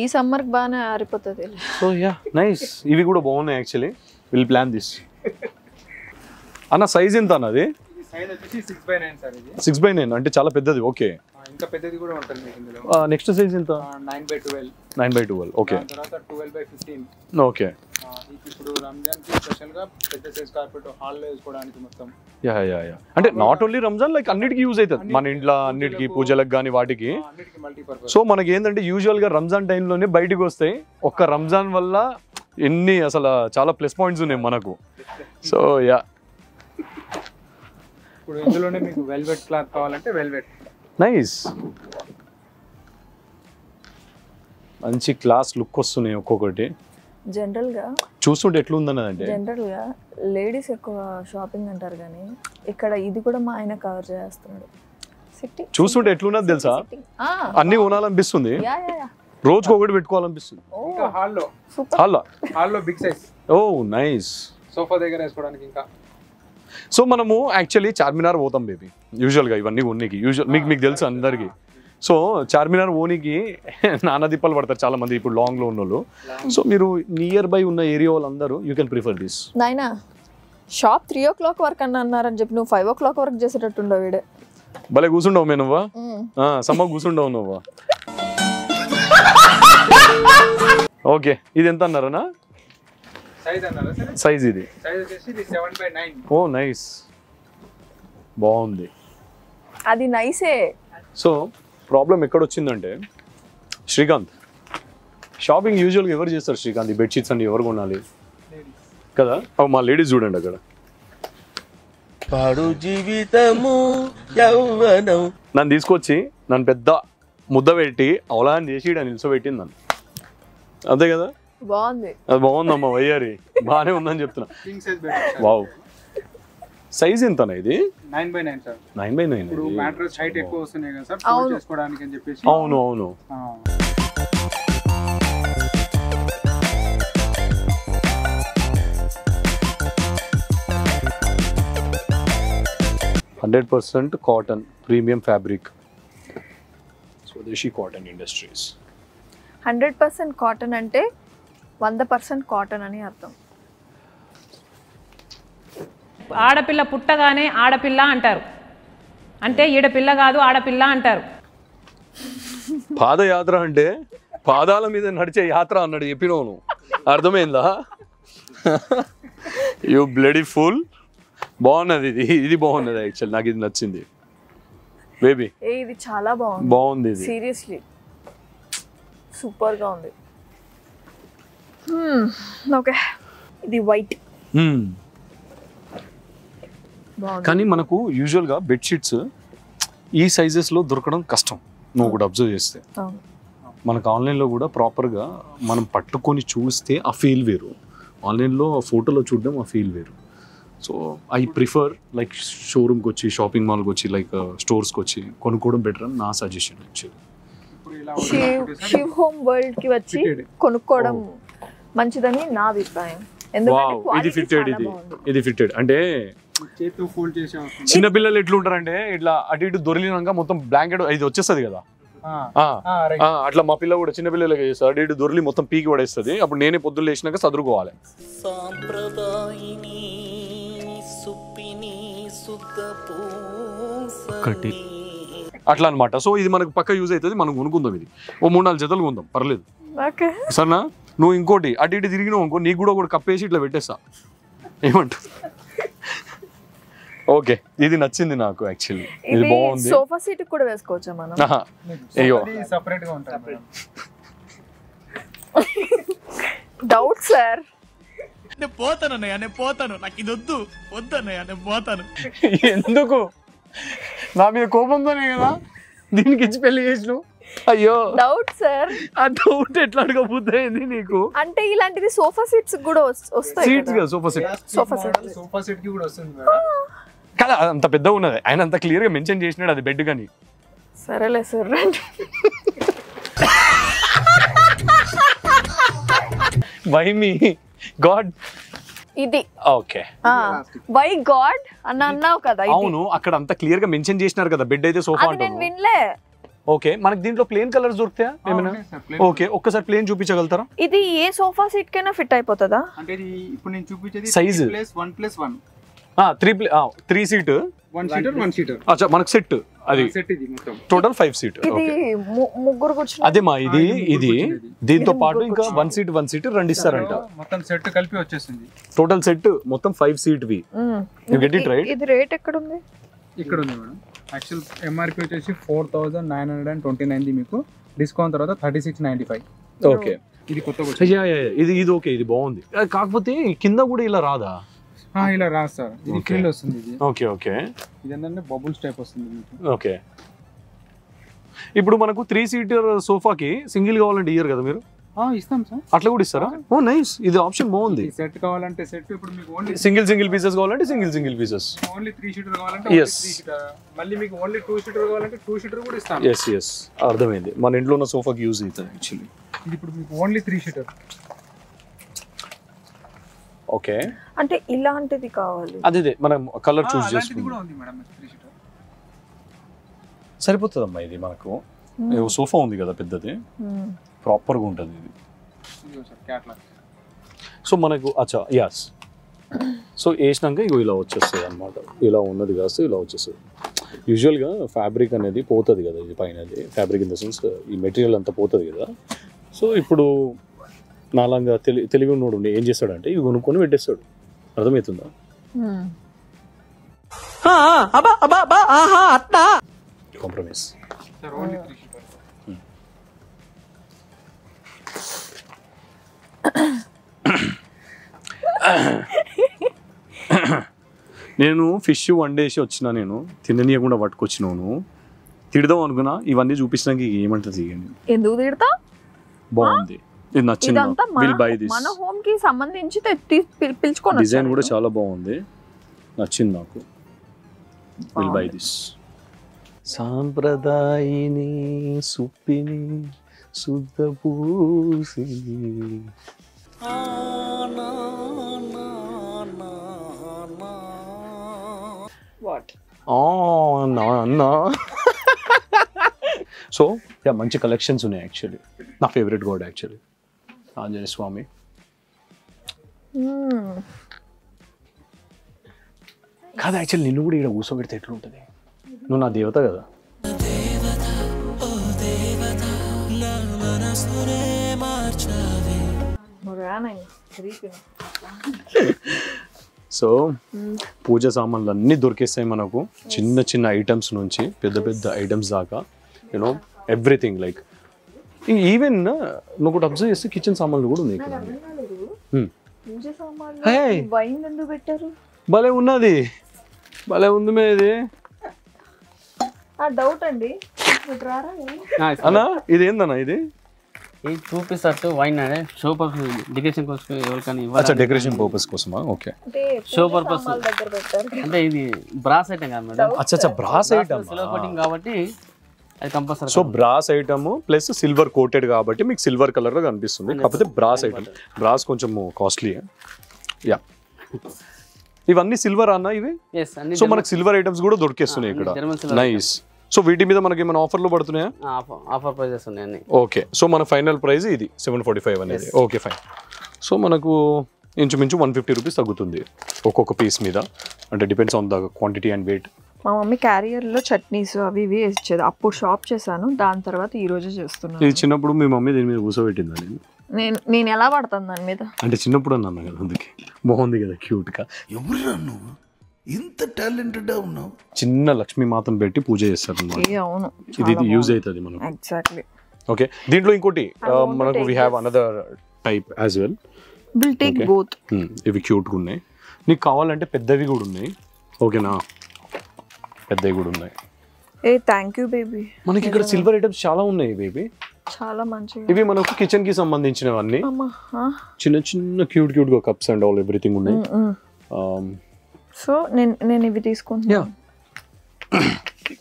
ఈ సమ్మర్ కి బాగానే ఆరిపోతుంది. So yeah, nice. ఇవి కూడా బాగున్నాయి యాక్చువల్లీ. Will plan this. అన్న సైజ్ ఎంత అన్నది? 6x9 అంటే చాలా పెద్దది. ఓకే, ఇంకా పెద్దది కూడా ఉంటుంది మీకు ఇందులో. నెక్స్ట్ సైజ్ ఎంత? 9x12. ఓకే, తర్వాత 12x15. ఓకే. ఇప్పుడు రంజాన్ కి స్పెషల్ గా పెద్ద సైజ్ కార్పెట్ హాల్ లో వేసుకోవడానికి మొత్తం. యా అంటే నాట్ ఓన్లీ రంజాన్, లైక్ అన్నిటికీ యూజ్ అవుతుంది. మన ఇంట్లో అన్నిటికీ, పూజలకు కానీ వాటికి. అన్నిటికీ మల్టీపర్పస్. సో మనకి ఏంటంటే యూజువల్ గా రంజాన్ టైంలోనే బయటకు వస్తాయి. ఒక్క రంజాన్ వల్ల ఎన్ని అసలు చాలా ప్లస్ పాయింట్స్ ఉన్నాయి మనకు. సో యా, ఇప్పుడు ఇందులోనే మీకు వెల్వెట్ క్లాత్ కావాలంటే వెల్వెట్. నైస్, మంచి క్లాస్ లుక్ వస్తున్నాయి ఒక్కొక్కటి. జనరల్గా చూస్తుంటే ఎట్లుందన్నదంటే జనరల్గా లేడీస్ ఎక్కువ షాపింగ్ అంటారు కానీ ఇక్కడ ఇది కూడా మా ఆయన కవర్ చేస్తున్నాడు. సిట్టింగ్ చూస్తుంటే ఎట్లున్నది తెలుసా, అన్ని కొనాలనిపిస్తుంది, రోజుకి ఒకటి పెట్టుకోవాలనిపిస్తుంది. ఇంకా హాల్లో హాల్లో బిగ్ సైజ్. ఓ నైస్. సోఫా దగ్గర వేసుకోవడానికి. ఇంకా సో మనము యాక్చువల్లీ చార్మినార్ పోతాం బేబీ యూజువల్గా ఇవన్నీ ఓనికి. మీకు తెలుసు అందరికీ. సో చార్మినార్ ఓనికి నానా దిప్పలు పడతారు చాలా మంది ఇప్పుడు లాంగ్లో ఉన్న వాళ్ళు. సో మీరు నియర్ బై ఉన్న ఏరియా వాళ్ళందరూ యూ కెన్ ప్రిఫర్ దిస్. నాయనా షాప్ 3 o'clock వరకు అన్నారని చెప్పి నువ్వు 5 o'clock వరకు చేసేటట్టుండవు వీడే. భలే కూర్చుండవు మే నువ్వా, సమ్మ కూర్చుండవు నువ్వా. ఓకే, ఇది ఎంత అన్నారనా సైజ్ అన్నారా సరే? సైజ్ ఇది సైజ్ వచ్చేసి ఇది 7/9. ఓ నైస్, బాగుంది. అది నైసే. సో ప్రాబ్లం ఎక్కడొచ్చిందంటే శ్రీకాంత్, షాపింగ్ యూజువల్గా ఎవరు చేస్తారు శ్రీకాంత్? ఈ బెడ్షీట్స్ అన్ని ఎవరు కొనాలి కదా? మా లేడీస్ చూడండి అక్కడ. పాడు జీవితము యవ్వనం. నన్ను తీసుకొచ్చి నన్ను పెద్ద ముద్ద పెట్టి అవలాన్ని చేసి ఇక్కడ నిల్చోబెట్టింది నన్ను, అంతే కదా? బాగుంది, అది బాగుందమ్మా వయ్యారి, బాగానే ఉందని చెప్తున్నా. King size bed. Wow. Size ఎంతనా ఇది? 9/9 సార్. 9/9. ఇప్పుడు మ్యాట్రెస్ హైట్ ఎక్కువ వస్తున్నాయి కదా సార్, ఫోల్డ్ చేసుకోవడానికి అని చెప్పేసి. అవును అవును. 100% కాటన్, ప్రీమియం ఫ్యాబ్రిక్, స్వదేశీ కాటన్ ఇండస్ట్రీస్. 100% కాటన్ అంటే 100% కాటన్ అని అర్థం. ఆడపిల్ల పుట్టగానే ఆడపిల్ల అంటారు, అంటే ఈడపిల్ల కాదు ఆడపిల్ల అంటారు. పాదయాత్ర అంటే పాదాల మీద నడిచే యాత్ర అన్నాడు చెప్పినవును, అర్థమైందా? You bloody full. బాగున్నది ఇది, ఇది బాగున్నది యాక్చువల్, నాకు ఇది నచ్చింది బేబీ. ఇది చాలా బాగుంది ఇది, సీరియస్లీ సూపర్ గా ఉంది. ఓకే, ఇది వైట్. కానీ మనకు యూజువల్గా బెడ్షీట్స్ ఈ సైజెస్లో దొరకడం కష్టం, నువ్వు కూడా అబ్జర్వ్ చేస్తే. మనకు ఆన్లైన్లో కూడా ప్రాపర్గా మనం పట్టుకొని చూస్తే ఆ ఫీల్ వేరు, ఆన్లైన్లో ఫోటోలో చూడడం ఆ ఫీల్ వేరు. సో ఐ ప్రిఫర్ లైక్ షోరూమ్కి వచ్చి, షాపింగ్ మాల్కి వచ్చి, లైక్ స్టోర్స్కి వచ్చి కొనుక్కోవడం బెటర్ అని నా suggestion actually. Shiv home world కి వచ్చి కొనుక్కోవడం మంచిదని నా అభిప్రాయం. ఇది ఫిట్టెడ్, ఇది ఫిట్టెడ్ అంటే చేతితో ఫోల్డ్ చేసే చిన్నపిల్లలు ఎట్లుంటారంటే ఇట్లా అటు ఇటు దొరికినాక మొత్తం బ్లాంకెట్ ఇది వచ్చేస్తుంది కదా, అట్లా మా పిల్ల కూడా చిన్న పిల్లలకి చేస్తారు, అటు ఇటు దొరికి మొత్తం పీకి పడేస్తుంది. అప్పుడు నేనే పొద్దున్న లేచినాక చదువుకోవాలి. అట్లా అనమాట. సో ఇది మనకు పక్క యూజ్ అవుతుంది, మనం కొనుక్కుందాం. ఇది ఓ 3-4 జతలు కొందాం, పర్లేదు సరేనా? నువ్వు ఇంకోటి అటు ఇటు తిరిగినావు అనుకో, నీకు కూడా ఒకటి కప్పేసి ఇట్లా పెట్టేస్తా, ఏమంటా? ఓకే, ఇది నచ్చింది నాకు యాక్చువల్లీ, ఇది బాగుంది. సోఫా సీట్ కూడా వేసుకోవచ్చా మనం? అయ్యో సెపరేట్ గా ఉంటుంది మేడం. Doubt sir. నేను పోతాను అన్నయ్య, నేను పోతాను, నాకు ఇది వద్దు వద్దన్నయ్య, నేను పోతాను. ఎందుకు? నా మీద కోపంతోనే కదా దీనికి ఇచ్చి పెళ్లి చేసినావు. అయ్యో డౌట్ సార్. ఆ డౌట్ ఎట్లా అడగబోతుంది నీకు? అంటే ఇలాంటిది సోఫా సీట్స్ కూడా వస్తాయి. సీట్స్ కదా, సోఫా సెట్. సోఫా సెట్ కి కూడా వస్తుంది మేడం. కదా అంత పెద్దగా ఉన్నది, ఆయన అంత క్లియర్ గా మెన్షన్ చేసినాడు అది బెడ్ కానీ. సరేలే సార్. వై మీ గాడ్ ఇది ఓకే, వై గాడ్ అన్నావు కదా. అవును, అక్కడ అంత క్లియర్ గా మెన్షన్ చేసినారు కదా బెడ్ అయితే సోఫా నేను వినలే. ఓకే, మనకి దీంట్లో ప్లేన్ కలర్స్ దొరుకుతాయా ఏమైనా? ఓకే, ఒక్కసారి ప్లేన్ చూపించగలుగుతారా? ఇది ఏ సోఫా సీట్ కైనా ఫిట్ అయిపోతుందా? అంటే ఇది ఇప్పుడు నేను చూపించేది సైజ్ 1+1. 3 seat, 1 seater 1 seater. అచ్చా, మనకు సెట్ అది సెట్ ఇది మొత్తం టోటల్ 5 సీట్. ఇది ముగ్గురు కూర్చుని. అదే మా ఇది దీంతో పాటు ఇంకా 1 సీట్ 2 ఇస్తారంట. మొత్తం సెట్ కలిపి వచ్చేసింది. టోటల్ సెట్ మొత్తం 5 సీట్ వి. You get it right. ఇది రేట్ ఎక్కడ ఉంది? ఇక్కడ ఉంది మేడం. యాక్చువల్ ఎంఆర్పి వచ్చేసి 4929 మీకు డిస్కౌంట్ తర్వాత 3695. ఓకే, ఇది కొత్త ఇది ఓకే, ఇది బాగుంది. కాకపోతే కింద కూడా ఇలా రాదా? ఇలా రాదు సార్, ఇది క్రిల్ వస్తుంది. ఇది ఓకే ఓకే, ఇది ఏంటంటే బబుల్స్ టైప్ వస్తుంది మీకు. ఓకే. ఇప్పుడు మనకు 3 సీటర్ సోఫాకి సింగిల్ కావాలంటే ఇయ్యరు కదా మీరు? ఇస్తాం సార్. అట్లా కూడా ఇస్తారా? ఓ నైస్, ఇది ఆప్షన్ బాగుంది. సెట్ కావాలంటే సెట్. ఇప్పుడు మీకు ఓన్లీ సింగిల్ పీసెస్ కావాలంటే సింగిల్ పీసెస్, ఓన్లీ 3 సీటర్ కావాలంటే 3 సీటర్, మళ్ళీ మీకు ఓన్లీ 2 సీటర్ కావాలంటే 2 సీటర్ కూడా ఇస్తాం. ఎస్ అర్థమైంది. మన ఇంట్లో ఉన్న సోఫాకి యూజ్ అవుతుంది యాక్చువల్లీ. ఇది ఇప్పుడు మీకు ఓన్లీ 3 సీటర్. ఓకే, అంటే ఇలాంటిది కావాలి. అదే మనం కలర్ చూస్ చేసుకుంటాం. కూడా ఉంది మేడం 3 సీటర్. సరిపోతుందమ్మా ఇది మనకు. సోఫా ఉంది కదా పెద్దది, ప్రాపర్గా ఉంటుంది ఇది. సో మనకు యస్. సో వేసినాక ఇగో ఇలా వచ్చేస్తుంది అనమాట. ఇలా ఉన్నది కాస్త ఇలా వచ్చేస్తుంది. యూజువల్గా ఫ్యాబ్రిక్ అనేది పోతుంది కదా, ఇది పైన ఫ్యాబ్రిక్ ఇన్ ద సెన్స్ ఈ మెటీరియల్ అంతా పోతుంది కదా. సో ఇప్పుడు నాలాగా తెలివి ఉన్నోడు ఏం చేస్తాడంటే ఇవి కొనుక్కొని పెట్టేస్తాడు. అర్థమవుతుందా? కాంప్రమైజ్. నేను ఫిష్ వండేసి వచ్చిన, నేను తిననీయకుండా పట్టుకొచ్చినాను. తిడదాం అనుకున్నా, ఇవన్నీ చూపించడానికి ఏమంటది? ఎందుకు తిడతా? బాగుంది, ఇది నచ్చింది. Will buy this. మన హోమ్ కి సంబంధించి పిలుచుకొని డిజైన్ కూడా చాలా బాగుంది, నచ్చింది నాకు. Will buy this. సాంప్రదాయిని సుప్పిని శుద్ధ పూసిని. సో మంచి కలెక్షన్స్ ఉన్నాయి యాక్చువల్లీ. నా favourite god actually Anjaneya Swamy. కాదు యాక్చువల్లీ నిన్ను కూడా ఇక్కడ కూర్చోబెడితే ఎట్లుంటుంది? నువ్వు నా దేవత కదా. సో పూజ సామాన్లు అన్నీ దొరికేస్తాయి మనకు, చిన్న చిన్న ఐటమ్స్ నుంచి పెద్ద పెద్ద ఐటమ్స్ దాకా. యూనో ఎవ్రీథింగ్ లైక్ ఈవెన్ నువ్వు ఒకటి అబ్జర్వ్ చేస్తే కిచెన్ సామాన్లు కూడా ఉన్నాయి ఇక్కడ. భలే ఉన్నది, భలే ఉంది మీది. డౌట్ అండి అన్నా, ఇది ఏందన్నా? ఇది చూపిస్తట్టు వైన్ షో పర్పస్, డెకరేషన్ కోసం ఎవరికైనా అచ్చా, డెకరేషన్ పర్పస్ కోసమా? ఓకే, షో పర్పస్ అంటే ఇది బ్రాస్ ఐటమ్ కాదు మేడం. అచ్చా బ్రాస్ ఐటమ్, సిల్వర్ కోటింగ్ కాబట్టి అది compulsory. So brass item plus silver coated కాబట్టి మీకు సిల్వర్ కలర్ లో కనిపిస్తుంది. కాకపోతే బ్రాస్ ఐటమ్, బ్రాస్ కొంచెం కాస్ట్లీ. యా, ఇవన్నీ సిల్వర్ అన్న ఇవి. సో మనకు సిల్వర్ ఐటమ్స్ కూడా దొరికేస్తున్నాయి ఇక్కడ. నైస్. సో వీటి మీద మనకి ఏమైనా ఆఫర్లు పడుతున్నాయా? ఆఫర్ ప్రైజెస్ ఉన్నాయి. ఓకే, సో మన ఫైనల్ ప్రైస్ ఇది 745 అనేది. Okay fine. సో మనకు ఇంచుమించు 150 రూపీస్ తగ్గుతుంది ఒక్కొక్క పీస్ మీద, అంటే depends on the quantity and weight. మా మమ్మీ క్యారియర్లో చట్నీస్ అవి ఇవి వేసేది. అప్పుడు షాప్ చేశాను, దాని తర్వాత ఈ రోజే చేస్తున్నాను. ఇది చిన్నప్పుడు మీ మమ్మీ దీని మీద కూర్చోబెట్టిందా? నేను ఎలా పడతాను దాని మీద అంటే చిన్నప్పుడు అన్నా కదా, అందుకే బాగుంది కదా క్యూట్గా. ఎవరురా నువ్వు ఇంత టాలెంటెడ్ ఉన్నావు? చిన్న లక్ష్మీ మాతను పెట్టి పూజ చేస్తారు అన్నమాట. అవును, ఇది యూజ్ అవుతుంది మనకు. ఎగ్జాక్ట్లీ. ఓకే, దీంట్లో ఇంకోటి మనకు we have another type as well. Will take both. ఇవి క్యూట్గా ఉన్నాయి. నీకు కావాలంటే పెద్దవి కూడా ఉన్నాయి. ఓకేనా, పెద్దవి కూడా ఉన్నాయి. ఏ థ్యాంక్ యూ బేబీ. మనకి ఇక్కడ సిల్వర్ ఐటమ్స్ చాలా ఉన్నాయి బేబీ, చాలా మంచిగా. ఇవి మనకు కిచెన్ కి సంబంధించినవన్నీ. చిన్న చిన్న క్యూట్ గా కప్స్ అండ్ ఆల్ ఎవ్రీథింగ్ ఉన్నాయి. సో నేను ఇవి తీసుకుంటున్నా.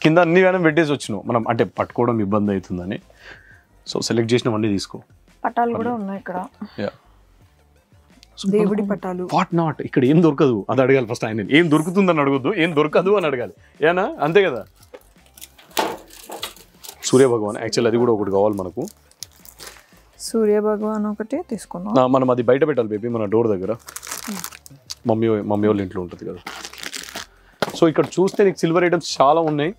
కింద అన్ని వేనం పెట్టేసి వచ్చినావు మనం, అంటే పట్టుకోవడం ఇబ్బంది అవుతుందని. సో సెలెక్ట్ చేసినవన్నీ తీసుకో. పటాలు కూడా ఉన్నాయి ఇక్కడ, దేవుడి పటాలు. వాట్ నాట్, ఇక్కడ ఏం దొరకదు అది అడగాలి ఫస్ట్. ఆయన ఏం దొరుకుతుందని అడగొద్దు, ఏం దొరకదు అని అడగాలి. ఏనా, అంతే కదా. సూర్య భగవాన్ యాక్చువల్ అది కూడా ఒకటి కావాలి మనకు. సూర్య భగవాన్ ఒకటి తీసుకున్నాం మనం. అది బయట పెట్టాలి బేబీ, మన డోర్ దగ్గర. మమ్మీ వాళ్ళ ఇంట్లో ఉంటుంది కదా. సో ఇక్కడ చూస్తే నీకు సిల్వర్ ఐటమ్స్ చాలా ఉన్నాయి.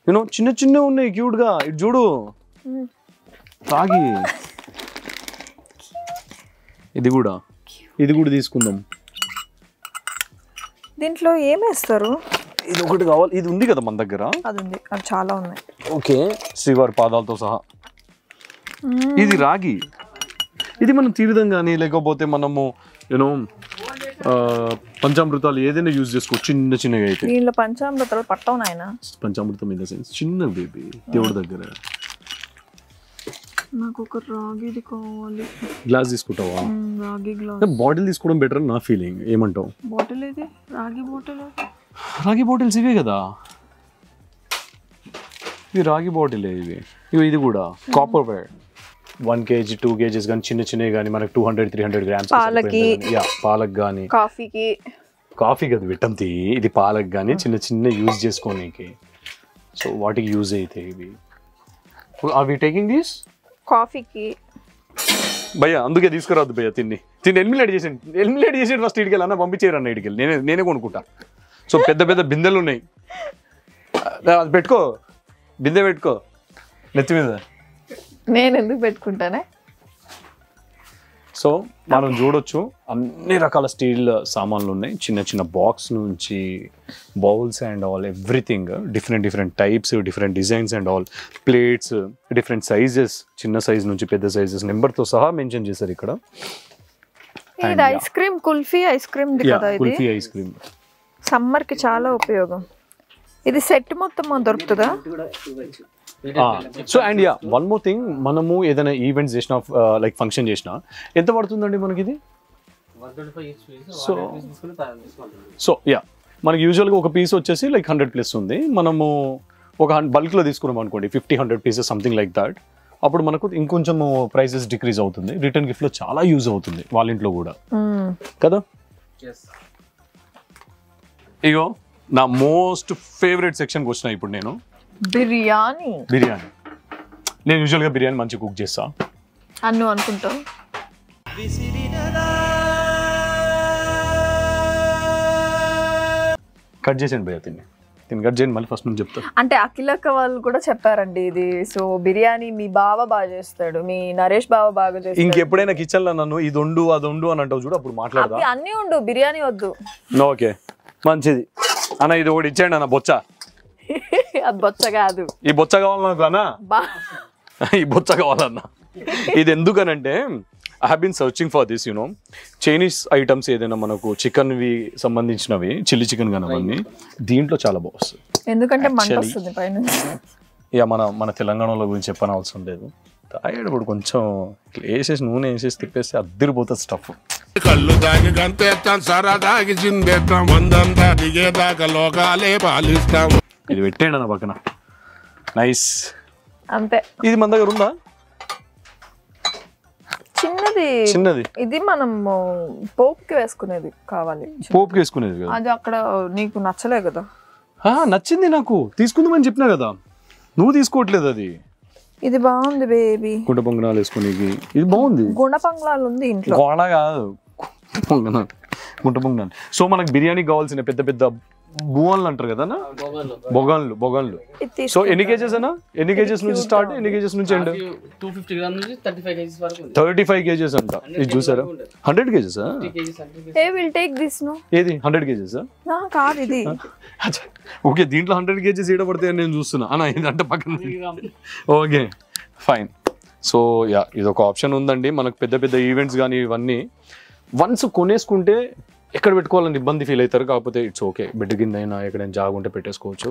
యూనో చిన్న చిన్న ఉన్నాయి క్యూట్గా. ఇటు చూడు, రాగి. ఇది కూడా తీసుకుందాం. దీంట్లో ఏమేస్తారు? ఇది ఒకటి కావాలి. ఇది ఉంది కదా మన దగ్గర, అది ఉంది, అది చాలా ఉన్నాయి. ఓకే, శ్రీవారి పాదాలతో సహా. ఇది రాగి. ఇది మనం తీర్థం కానీ లేకపోతే మనము యూనో పంచామృతాలు ఏదైనా యూజ్ చేసుకోవచ్చు చిన్న చిన్నగా అయితే. దీనిలో పంచామృతాలు పట్టవు నాయన. పంచామృతం ఇన్ ద సెన్స్ చిన్న బేబీ దేవుడి దగ్గర. నాకు ఒక రాగిది కావాలి. గ్లాస్ తీసుకుంటావా? రాగి గ్లాస్. బాటిల్ తీసుకోవడం బెటర్ నా ఫీలింగ్. ఏమంటావు? బాటిల్ ఇది రాగి బాటిల్. రాగి బాటిల్స్ ఇవే కదా, ఇవి రాగి బాటిలే ఇవి. ఇది కూడా కాపర్ వైర్ 1 kg 2 kgs కానీ చిన్న చిన్నవి కానీ మనకు 200-300 grams పాలకి, పాలకు కానీ కాఫీ కదా విటంతి. ఇది పాలకు కానీ చిన్న చిన్న యూజ్ చేసుకోనికి. సో వాటికి యూజ్ అవుతాయి ఇవి. అవి టేకింగ్ దిస్ కాఫీకి భయ్యా, అందుకే తీసుకురావద్దు భయ్యా. తిని ఎలిమినేట్ చేసి ఫస్ట్ ఇటుకెళ్ళి అన్న పంపించేయరు అన్న ఇటుకెళ్ళి. నేనే కొనుక్కుంటా. సో పెద్ద పెద్ద బిందెలు ఉన్నాయి, అది పెట్టుకో, బిందె పెట్టుకో నెత్తి మీద. నేను ఎందుకు పెట్టుకుంటానే? సో మనం చూడొచ్చు అన్ని రకాల స్టీల్ సామాన్లు ఉన్నాయి, చిన్న చిన్న బాక్స్ నుంచి bowls and all everything, different types, different designs and all, plates, different sizes, చిన్న సైజ్ నుంచి పెద్ద సైజెస్ నెంబర్తో సహా మెన్షన్ చేశారు ఇక్కడ. ఇది ice cream, kulfi ice cream కదా. ఇది కుల్ఫీ ఐస్ క్రీమ్ సమ్మర్ కి చాలా ఉపయోగం. ఇది సెట్ మొత్తం దొరుకుతుందా? So and yeah one more thing, మనము ఏదైనా ఈవెంట్స్ చేసినా లైక్ ఫంక్షన్ చేసినా ఎంత పడుతుందండి మనకి ఇది? సో యా మనకి యూజువల్గా ఒక పీస్ వచ్చేసి లైక్ 100+ ఉంది. మనము ఒక బల్క్లో తీసుకున్నాం అనుకోండి 50-100 pieces సంథింగ్ లైక్ దాట్, అప్పుడు మనకు ఇంకొంచెం ప్రైసెస్ డిక్రీజ్ అవుతుంది. రిటర్న్ గిఫ్ట్లో చాలా యూజ్ అవుతుంది వాళ్ళ ఇంట్లో కూడా కదా. ఇగో నా మోస్ట్ ఫేవరెట్ సెక్షన్కి వచ్చిన ఇప్పుడు నేను బిర్యానీ. నేను యూజువల్గా బిర్యానీ మంచిగా కుక్ చేస్తా అన్ను అనుకుంటావు. కట్ చేసాను భయ్య, తిని కట్ చేయండి, మళ్ళీ ఫస్ట్ నుంచి చెప్తా. అంటే అఖిలక్క వాళ్ళు కూడా చెప్పారండి ఇది. సో బిర్యానీ మీ బావ బాగా చేస్తాడు, మీ నరేష్ బావ బాగా చేస్తాడు. ఇంకెప్పుడైనా కిచెన్ లో నన్ను ఇది వండు అది వండు అని అంటావు చూడు, అప్పుడు మాట్లాడదా. అన్నీ ఉండు, బిర్యానీ వద్దు. ఓకే మంచిది అన్న, ఇది ఒకటి ఇచ్చేయండి అన్న, బొచ్చ. అది బొచ్చ కాదు, ఈ బొచ్చ కావాలన్నా, ఈ బొచ్చ కావాలన్నా. ఇది ఎందుకనంటే I have been searching for this you know Chinese items ఏదైనా మనకు చికెన్వి సంబంధించినవి, చిల్లీ చికెన్ కానీ అవన్నీ దీంట్లో చాలా బాగుంది. ఎందుకంటే మంట వస్తుంది పైన. ఇక మన తెలంగాణలో గురించి చెప్పనవసరం లేదు. తాగేటప్పుడు కొంచెం వేసేసి నూనె వేసేసి తిప్పేస్తే అద్దరిపోతుంది స్టఫ్. కళ్ళు దాగి గంతేస్తాం, సరా దాగి చిందేస్తాం, వందంతా దిగేదాకా లోకాలే పాలిస్తాం. ఇది పెట్టేయండి అన్న పక్కన, నైస్. అంతే. ఇది మన దగ్గర ఉందా? చిన్నది. ఇది మనం పోపుకి వేసుకునేది కావాలి. పోపుకి వేసుకునేది కదా. అది అక్కడ నీకు నచ్చలే కదా? నచ్చింది నాకు, తీసుకుందామని చెప్పినా కదా, నువ్వు తీసుకోవట్లేదు. అది ఇది బాగుంది బేబీ. గుంట పొంగనాలు వేసుకునేది ఇది బాగుంది. గుండ పొంగనాలు ఉంది ఇంట్లో. గోడ కాదు, గుంట పొంగనాలు. సో మనకు బిర్యానీ కావాల్సిన పెద్ద పెద్ద బువన్లు అంటారు కదా, బొగన్లు. సో ఎన్ని కేజెస్ అన్నా? ఎన్ని కేజెస్ నుంచి స్టార్ట్, ఎన్ని కేజెస్ నుంచి ఎండ్? 250 grams నుంచి 35 kgs వరకు ఉంది. 35 kgs అంట. ఇది చూసారా? 100 kgs. I will take this no. ఏది 100 kgs? నా కాదు ఇది. ఓకే, దీంట్లో 100 kgs ఏడ పడతాయి అని నేను చూస్తున్నా అన్న, ఇదంటే పక్కన. Okay fine. సో యా ఇది ఒక ఆప్షన్ ఉందండి మనకు. పెద్ద పెద్ద ఈవెంట్స్ కానీ ఇవన్నీ వన్స్ కొనేసుకుంటే ఎక్కడ పెట్టుకోవాలని ఇబ్బంది ఫీల్ అవుతారు. కాకపోతే ఇట్స్ ఓకే, బెడ్ కింద అయినా ఎక్కడైనా జాగా ఉంటే పెట్టేసుకోవచ్చు.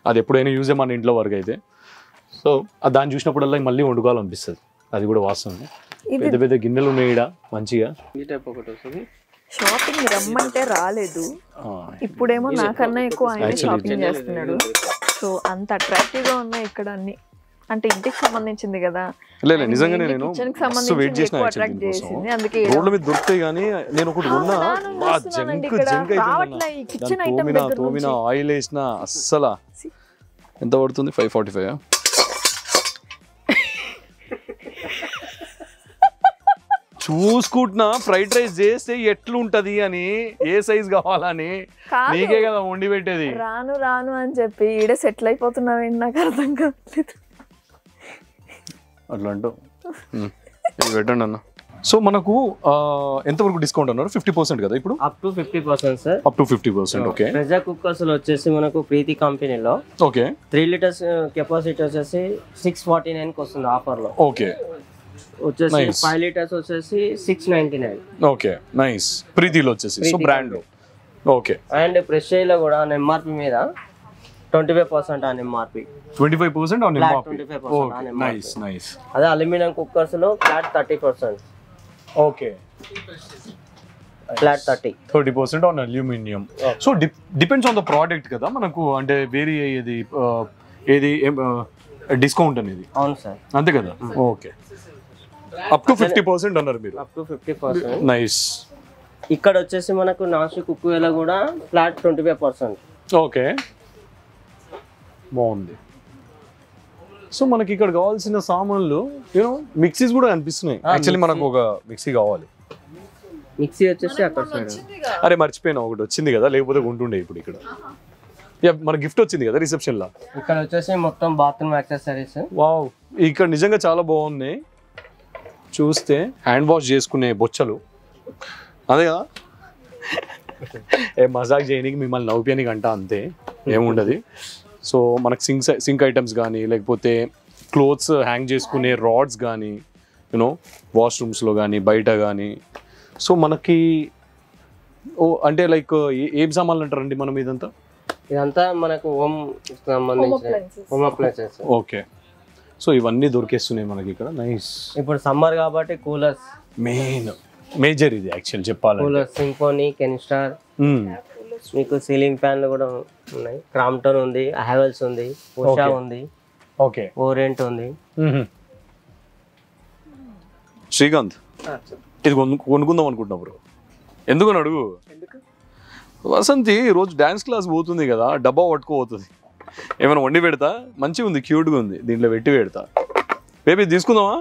అది ఎప్పుడైనా యూజే మన ఇంట్లో వరకు అయితే. సో దాన్ని చూసినప్పుడల్లా మళ్ళీ వండుకోవాలనిపిస్తుంది, అది కూడా వాస్తవం. పెద్ద పెద్ద గిన్నెలు ఉన్నాయి ఇక్కడ మంచిగా. షాపింగ్ రమ్మంటే రాలేదు, ఇప్పుడేమో నాకన్నా ఎక్కువ ఆయన షాపింగ్ చేస్తున్నాడు. సో అంత అట్రాక్టివ్ గా ఉన్నాయి ఇక్కడ అన్ని. అంటే ఇంటికి సంబంధించింది కదా, లేదు నిజంగానే నేను వెయిట్ చేసిన రోడ్ల మీద దొరుకుతాయి కానీ నేను ఒకటి కొన్నా, తోమినా ఆయిల్ వేసిన అస్సలు. ఎంత పడుతుంది? 545. చూసుకుంటున్నా ఫ్రైడ్ రైస్ చేస్తే ఎట్లుంటది అని, ఏ సైజ్ కావాలని. నీకే కదా వండి పెట్టేది. రాను అని చెప్పి ఈడే సెటిల్ అయిపోతున్నావు, నాకు అర్థం కావట్లేదు. అట్లా అంటూ ఇది పెట్టండి అన్న. సో మనకు ఎంతవరకు డిస్కౌంట్ అన్నారు? 50% కదా ఇప్పుడు? Up to 50% sir. Up to 50%. Okay. Pressure cookers వచ్చేసి మనకు ప్రీతి కంపెనీలో ఓకే 3 liters కెపాసిటీ వచ్చేసి 649 కి వస్తుంది ఆఫర్ లో. ఓకే వచ్చేసి 5 లీటర్స్ వచ్చేసి 699. Okay nice. ప్రీతిలో వచ్చేసి సో బ్రాండ్ లో. ఓకే. అండ్ ప్రెస్టేజ్ లో కూడా ఎంఆర్పి మీద 25% on MRP. 25% on MRP. 25% on MRP. Nice nice. అదే అల్యూమినియం కుక్కర్స్ లో flat 30%. Okay. Flat 30% on aluminium. So depends on the product కదా మనకు, అంటే వేరీ అయ్యేది ఏది డిస్కౌంట్ అనేది. అవును సార్, అంతే కదా. ఓకే. అప్ టు 50% అన్నారు మీరు. Up to 50%. నైస్. ఇక్కడ వచ్చేసి మనకు నాస్టిక్ కుక్కర్ల కూడా ఫ్లాట్ 25%. ఓకే బాగుంది. సో మనకి ఇక్కడ కావాల్సిన సామాన్లు యూనో మిక్సీస్ కూడా కనిపిస్తున్నాయి. యాక్చువల్లీ మనకు ఒక మిక్సీ కావాలి. మిక్సీ వచ్చేసి అక్కడ సైడ్. అరే మర్చిపోయినా, ఒకటి వచ్చింది కదా, లేకపోతే ఉంటుండే ఇప్పుడు ఇక్కడ. మన గిఫ్ట్ వచ్చింది కదా రిసెప్షన్ లా. ఇక్కడ వచ్చేసి మొత్తం బాత్రూమ్ యాక్సెసరీస్. వావ్, ఇక్కడ నిజంగా చాలా బాగున్నాయి. చూస్తే హ్యాండ్ వాష్ చేసుకునే బొచ్చలు, అదే కదా. మజాక్ చేయడానికి మిమ్మల్ని నవ్వుపియానికి అంట, అంతే ఏముండదు. సో మనకు సింక్ ఐటమ్స్ కానీ, లేకపోతే క్లోత్స్ హ్యాంగ్ చేసుకునే రాడ్స్ కానీ, యూనో వాష్రూమ్స్లో కానీ బయట కానీ. సో మనకి అంటే లైక్ ఏం సామాన్లు అంటారండి మనం ఇదంతా మనకు హోమ్ సంబంధించిన హోమ్ అప్లయన్సెస్. ఓకే. సో ఇవన్నీ దొరికేస్తున్నాయి మనకి ఇక్కడ. నైస్. ఇప్పుడు సమ్మర్ కాబట్టి కూలర్స్ మేజర్ ఇది యాక్చువల్ చెప్పాలి. కూలర్ సింఫోనీ, కెన్స్టార్, మీకు సీలింగ్ ఫ్యాన్లు కూడా ఉన్నాయి. క్రాంప్టన్ ఉంది, హ్యావెల్స్ ఉంది, ఉషా ఉంది, ఓకే, ఓరియంట్ ఉంది. శ్రీకాంత్ ఇది కొనుక్కుందాం అనుకుంటున్నా బ్రో. ఎందుకని అడుగు. వసంతి రోజు డాన్స్ క్లాస్ పోతుంది కదా, డబ్బా పట్టుకోపోతుంది. ఏమైనా వండి పెడతా, మంచిగా ఉంది, క్యూట్గా ఉంది, దీంట్లో పెట్టి పెడతా. బేబీ తీసుకుందామా?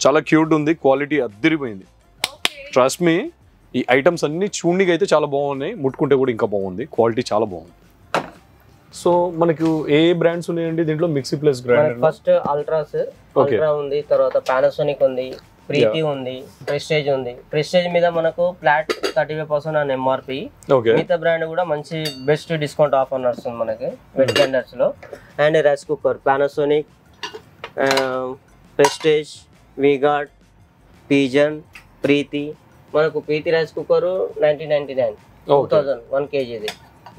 చాలా క్యూట్ ఉంది, క్వాలిటీ అద్దరిపోయింది. ట్రస్ట్ మీ, ఈ ఐటమ్స్ అన్ని చూడడానికి అయితే చాలా బాగున్నాయి, ముట్టుకుంటే కూడా ఇంకా బాగుంది, క్వాలిటీ చాలా బాగుంది. సో మనకు ఏ బ్రాండ్స్ ఉన్నాయండి దీంట్లో? Mixie plus brand. First ultras ఉంది, తర్వాత పానాసోనిక్ ఉంది, ప్రీతి ఉంది, ప్రెస్టేజ్ ఉంది. ప్రెస్టేజ్ మీద మనకు ఫ్లాట్ 35% ఆన్ ఎంఆర్పి. మిగతా బ్రాండ్ కూడా మంచి బెస్ట్ డిస్కౌంట్ ఆఫర్ నడుస్తుంది మనకి వెట్ టెండర్స్ లో. And rice cooker Panasonic, Prestige, V Guard, Pigeon, Preethi. మనకు Preethi rice cooker 1999, 2000 1 kg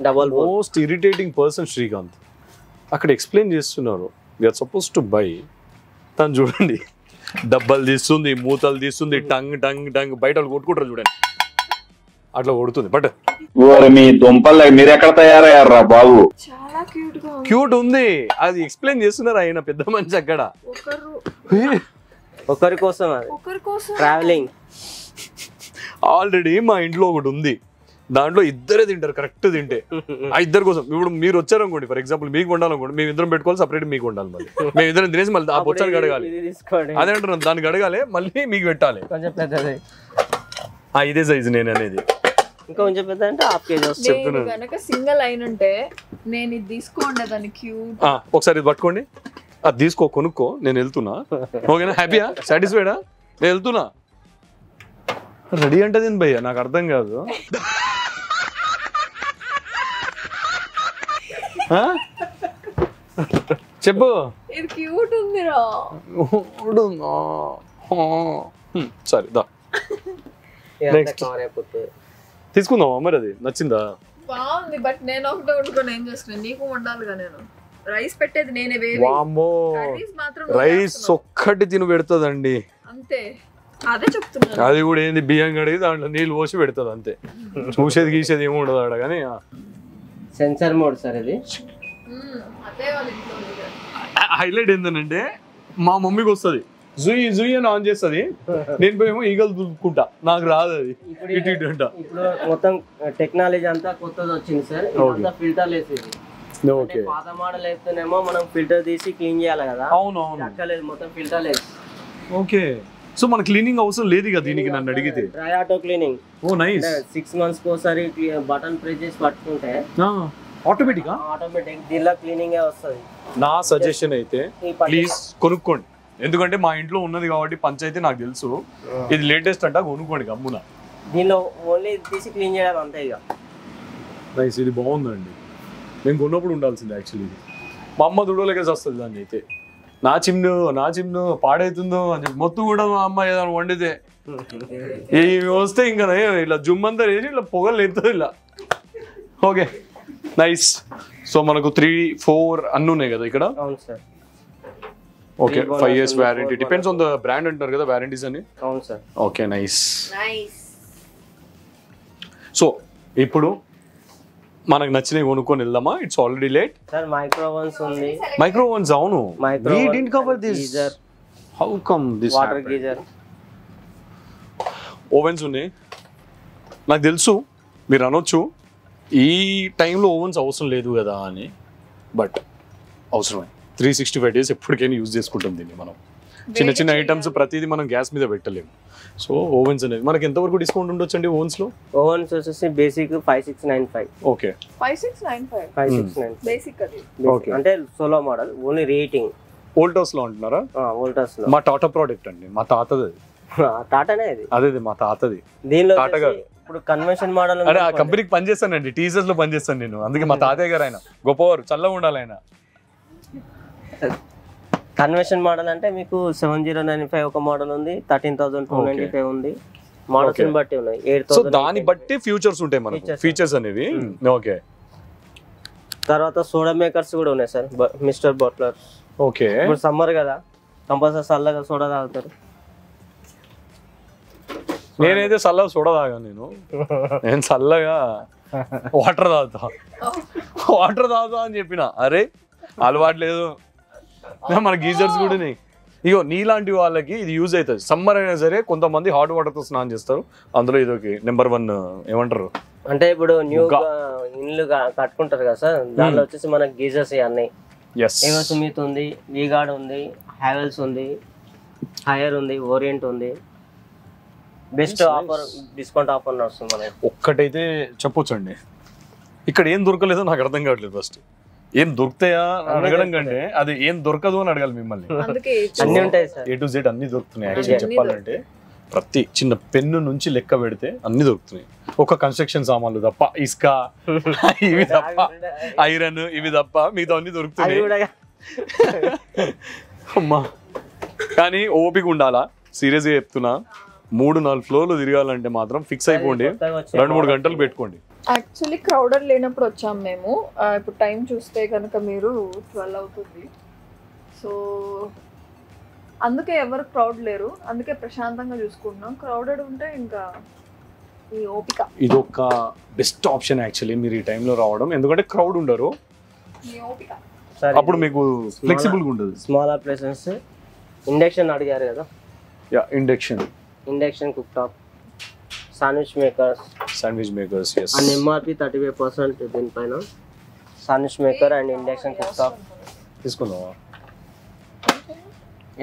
double. Most irritating person Srikanth. అక్కడ ఎక్స్ప్లెయిన్ చేస్తున్నారు, వీఆర్ సపోజ్ టు బై. తను చూడండి, డబ్బలు తీస్తుంది, మూతలు తీస్తుంది, టంగ్ టంగ్ టంగ్, బయట వాళ్ళు కొట్టుకుంటారు చూడండి, అట్లా కొడుతుంది. బట్ మీ దుంపలు మీరు ఎక్కడ తయారయ్యారా బాబు? క్యూట్ ఉంది, అది ఎక్స్ప్లెయిన్ చేస్తున్నారు ఆయన పెద్ద మనిషి అక్కడ. ఒకరి కోసం ట్రావెలింగ్. ఆల్రెడీ మా ఇంట్లో ఒకటి ఉంది, దాంట్లో ఇద్దరే తింటారు కరెక్ట్ తింటే. ఆ ఇద్దరు కోసం ఇప్పుడు మీరు వచ్చారనుకోండి, ఫర్ ఎగ్జాంపుల్ మీకు వండాలనుకోండి, మేము ఇద్దరం పెట్టుకోవాలి, సపరేట్ మీకు వండాలి, మళ్ళీ మేము ఇద్దరం తినేసి మళ్ళీ ఆ బొచ్చాన్ని గడగాలి. అదే అంటున్నాను, దాన్ని గడగాలి, మళ్ళీ మీకు పెట్టాలి. ఇదే సైజు నేను అనేది. ఇంకా కొంచెం పెద్ద అంటే హాఫ్ కేజీ చెప్తున్నాను. కనుక సింగిల్ అయిన ఉంటే నేను ఇది తీసుకోండి, దాన్ని క్యూట్. ఒకసారి ఇది పట్టుకోండి, అది తీసుకో, కొనుక్కో, నేను వెళ్తున్నా. ఓకేనా? హ్యాపీయా? సాటిస్ఫైడా? నేను వెళ్తున్నా. రెడీ అంటే నేను భయ్యా, నాకు అర్థం కాదు. చెప్పు. ఇది క్యూట్ ఉందిరా. సరే దా, తీసుకుందామా మరి? అది నచ్చిందా? బాగుంది, బట్ నేను ఒకటే వండుకొని ఏం చేస్తున్నాను, నీకు వండాలిగా. నేను రైస్ పెట్టేది నేనే. వామ్మో, రైస్ ఒక్కటి తిని పెడుతుందండి అంతే. అదే చెప్తున్నా. అది కూడా ఏంది, బియ్యం కడిగి దాంట్లో నీళ్ళు పోసి పెడుతుంది అంతే. చూసేది గీసేది ఏమి ఉండదు ఆడ. కానీ సెన్సార్ మోడ్ సార్ ఇది. హైలైట్ ఏంటంటే మా మమ్మీకి వస్తుంది, జుయి జుయి అని ఆన్ చేస్తుంది, నేను పోయేమో ఈగలు దులుపుకుంటా, నాకు రాదు అది. ఇప్పుడు మొత్తం టెక్నాలజీ అంతా కొత్తది వచ్చింది సార్. ఫిల్టర్ వేసేది. పాత మోడల్ అయితేనేమో మనం ఫిల్టర్ తీసి క్లీన్ చేయాలి కదా. అవును అవును, అక్కర్లేదు, మొత్తం ఫిల్టర్ లేదు. ఓకే. సో మన క్లీనింగ్ అవసరం లేదు ఇక దీనికి, నన్ను అడిగితే. Dry auto cleaning. Oh nice. 6 months ఒకసారి బటన్ ప్రెస్ చేసి పట్టుకుంటే ఆటోమేటిక్ దీనిలో క్లీనింగ్ వస్తుంది. నా సజెషన్ అయితే ప్లీజ్ కొనుక్కోండి, ఎందుకంటే మా ఇంట్లో ఉన్నది కాబట్టి పంచాయతీ నాకు తెలుసు. ఇది లేటెస్ట్ అంట, కొనుక్కోండి గమ్మున. దీనిలో ఓన్లీ తీసి క్లీన్ చేయడం అంతే ఇక. నైస్, ఇది బాగుందండి. మేము కొన్నప్పుడు ఉండాల్సింది యాక్చువల్లీ. ఇది మా అమ్మ దుడోలకే వస్తుంది దాన్ని అయితే. నా చిమ్ను పాడైతుందో అని చెప్పి మొత్తం కూడా మా అమ్మ ఏదైనా వండితే ఇవి వస్తే ఇంకా ఇలా జుమ్మంతా వేసి ఇలా పొగలు ఎత్తుంది ఇలా. Okay nice. సో మనకు 3-4 అన్నీ ఉన్నాయి కదా ఇక్కడ. అవును sir. Okay 5 years warranty, depends on the brand అంటారు కదా వారంటీస్ అని. అవును సార్. Okay nice. సో ఇప్పుడు మనకు నచ్చినవి కొనుక్కొని వెళ్దామా? It's already late. Sir micro ovens ఉంది. మైక్రో ఓవెన్స్ అవును. Micro We didn't cover this. Geyser, How come this water happened? Geyser. Ovens ఉన్నాయి. నాకు తెలుసు మీరు అనొచ్చు ఈ టైంలో ఓవెన్స్ అవసరం లేదు కదా అని, బట్ అవసరమే. 365 days ఎప్పటికైనా యూజ్ చేసుకుంటాం దీన్ని మనం. చిన్న చిన్న ఐటమ్స్ ప్రతిదీ మనం గ్యాస్ మీద పెట్టలేము. సో ఓవెన్స్ అనేది మనకి ఎంతవరకు డిస్కౌంట్ ఉండొచ్చు అండి ఓవెన్స్ లో? ఓవెన్స్ వచ్చేసి బేసిక్ 5695. ఓకే 5695 బేసిక్ అది. ఓకే అంటే solo model, only rating. Voltas లో అంటున్నారా? వోల్టాస్ లో. మా టాటా ప్రోడక్ట్ అండి, మా తాతది. టాటానే అది. అదే మా తాతది. దీనిలో టాటా గారు ఇప్పుడు కన్వెన్షన్ మోడల్. అరే ఆ కంపెనీకి పనిచేస్తానండి, టీజర్స్ లో పనిచేస్తాను నేను. అందుకే మా తాతయ్య గారు ఆయన గొప్పవారు, చల్లగా ఉండాలి ఆయన. కన్వెన్షన్ మోడల్ అంటే మీకు 7095 ఒక మోడల్ ఉంది, 13295 ఉంది. మోడల్స్ బట్టి ఉన్నాయి. 8000. సో దాన్ని బట్టి ఫ్యూచర్స్ ఉంటాయి మనకు, ఫీచర్స్ అనేవి. ఓకే తర్వాత సోడా మేకర్స్ కూడా ఉన్నాయి సార్, మిస్టర్ బాట్లర్. ఓకే ఇప్పుడు సమ్మర్ కదా, కంపల్సరీ చల్లగా సోడా తాగుతారు. నేనైతే చల్లగా సోడా తాగాను. నేను చల్లగా వాటర్ తాగుతా అని చెప్పిన. అరే అలవాటు లేదు, మన గీజర్స్ కూడా ఉన్నాయి. ఇగో నీలాంటి వాళ్ళకి ఇది యూజ్ అవుతుంది. సమ్మర్ అయినా సరే కొంతమంది హాట్ వాటర్ తో స్నానం చేస్తారు. అందులో ఇదొక నెంబర్ 1 ఏమంటారు అంటే ఇప్పుడు న్యూ ఇల్లు కట్టుకుంటారు కదా సార్, దానిలో వచ్చేసి మనకి గీజర్స్ అన్నీ. సుమిత్ ఉంది, వీగార్డ్ ఉంది, హ్యావెల్స్ ఉంది, హైయర్ ఉంది, ఓరియంట్ ఉంది. బెస్ట్ ఆఫర్, డిస్కౌంట్ ఆఫర్ నడుస్తుంది మనకి. ఒక్కటైతే చెప్పొచ్చండి, ఇక్కడ ఏం దొరకలేదో నాకు అర్థం కావట్లేదు. ఫస్ట్ ఏం దొరుకుతాయా అడగడం కంటే అది ఏం దొరకదు అని అడగాలి మిమ్మల్ని. అన్ని ఉంటాయి సార్, A to Z అన్ని దొరుకుతున్నాయి. యాక్చువల్లీ చెప్పాలంటే ప్రతి చిన్న పెన్ను నుంచి లెక్క పెడితే అన్ని దొరుకుతున్నాయి. ఒక కన్స్ట్రక్షన్ సామాన్లు తప్ప, ఇసుక ఇవి తప్ప, ఐరన్ ఇవి తప్ప మిగతా అన్ని దొరుకుతున్నాయి. అమ్మా కానీ ఓపిక ఉండాలా, సీరియస్గా చెప్తున్నా. 3-4 ఫ్లోర్లు తిరగాలంటే మాత్రం ఫిక్స్ అయిపోండి, 2-3 గంటలు పెట్టుకోండి. యాక్చువల్లీ క్రౌడర్ లేనప్పుడు వచ్చాము మేము. ఇప్పుడు టైం చూస్తే కనుక మీరు 12 అవుతుంది. సో అందుకే ఎవరు క్రౌడ్ లేరు, అందుకే ప్రశాంతంగా చూసుకుంటున్నాం. క్రౌడెడ్ ఉంటే ఇంకా ఈ ఓపిక. ఇది ఒక బెస్ట్ ఆప్షన్ యాక్చువల్లీ మీరు ఈ టైంలో రావడం, ఎందుకంటే క్రౌడ్ ఉండరు, అప్పుడు మీకు ఫ్లెక్సిబుల్గా ఉంటుంది. Small appliances. ఇండక్షన్ అడిగారు కదా, induction cook top, sandwich makers and MRP 35% దీనిపైన. Sandwich maker and induction cook top తీసుకుందామా?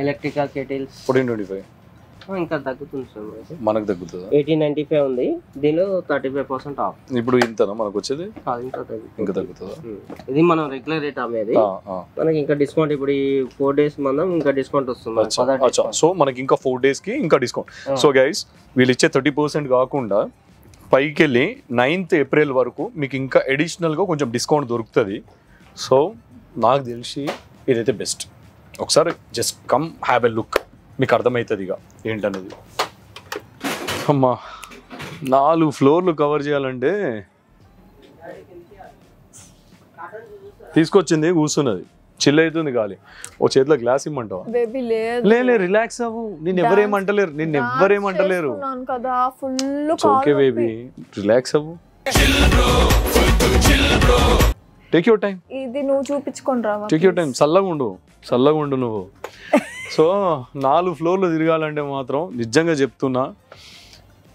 ఎలక్ట్రికల్ కెటిల్స్ 1425 ఇంకా తగ్గుతుంది సార్, మనకు తగ్గుతుందా? 1895 ఉంది, దీనిలో 35% ఆఫ్. ఇప్పుడు ఇంతనా మనకు వచ్చేది? ఇంకా తగ్గుతుందా? ఇది మనం రెగ్యులర్ రేట్ అమ్మేది, మనకి ఇంకా డిస్కౌంట్ ఇప్పుడు ఈ 4 days మనం ఇంకా డిస్కౌంట్ వస్తుంది. సో మనకి ఇంకా 4 days కి ఇంకా డిస్కౌంట్. సో గైస్ వీళ్ళు ఇచ్చే 30% కాకుండా పైకి వెళ్ళి 9th April వరకు మీకు ఇంకా అడిషనల్గా కొంచెం డిస్కౌంట్ దొరుకుతుంది. సో నాకు తెలిసి ఇదైతే బెస్ట్. ఒకసారి just come have a look, మీకు అర్థమవుతుంది ఇక ఏంటనేది. అమ్మా 4 ఫ్లోర్లు కవర్ చేయాలంటే తీసుకొచ్చింది కూర్చున్నది, చిల్ అవుతుంది గాలి. ఓ చేతిలో గ్లాస్ ఇమ్మంటావా? లే రిలాక్స్ అవ్వు, నేను ఎవరేమంటలేరు. ఓకే బేబీ రిలాక్స్ అవ్వు, టేక్ యువర్ టైం. ఇది నువ్వు చూపించుకొని రా, టేక్ యువర్ టైం. చల్లగా ఉండు నువ్వు. సో 4 ఫ్లోర్లు తిరగాలంటే మాత్రం నిజంగా చెప్తున్నా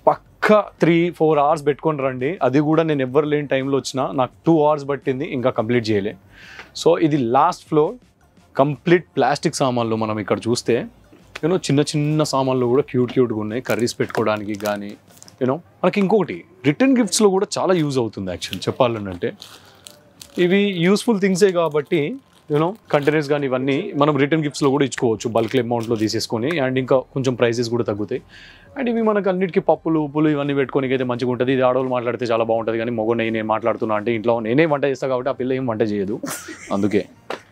పక్కా 3-4 hours పెట్టుకొని రండి. అది కూడా నేను ఎవ్వరు లేని టైంలో వచ్చినా నాకు 2 hours పట్టింది, ఇంకా కంప్లీట్ చేయలే. సో ఇది లాస్ట్ ఫ్లోర్, కంప్లీట్ ప్లాస్టిక్ సామాన్లు. మనం ఇక్కడ చూస్తే చిన్న చిన్న సామాన్లు కూడా క్యూట్గా ఉన్నాయి, కర్రీస్ పెట్టుకోవడానికి కానీ. మనకి ఇంకొకటి రిటర్న్ గిఫ్ట్స్లో కూడా చాలా యూజ్ అవుతుంది యాక్చువల్లీ చెప్పాలంటే. ఇవి యూస్ఫుల్ థింగ్సే కాబట్టి కంటైనర్స్ కానీ ఇవన్నీ మనం రిటర్న్ గిఫ్ట్స్లో కూడా ఇచ్చుకోవచ్చు, బల్క్ అమౌంట్లో తీసేసుకొని. అండ్ ఇంకా కొంచెం ప్రైసెస్ కూడా తగ్గుతాయి. అండ్ ఇవి మనకు అన్నిటికీ పప్పులు ఉప్పులు ఇవన్నీ పెట్టుకోనికి అయితే మంచిగా ఉంటుంది. ఇది ఆడవాళ్ళు మాట్లాడితే చాలా బాగుంటుంది, కానీ మొగ నేనే మాట్లాడుతున్నా అంటే ఇంట్లో నేనే వంట చేస్తాను కాబట్టి ఆ పిల్ల ఏం వంట చేయదు, అందుకే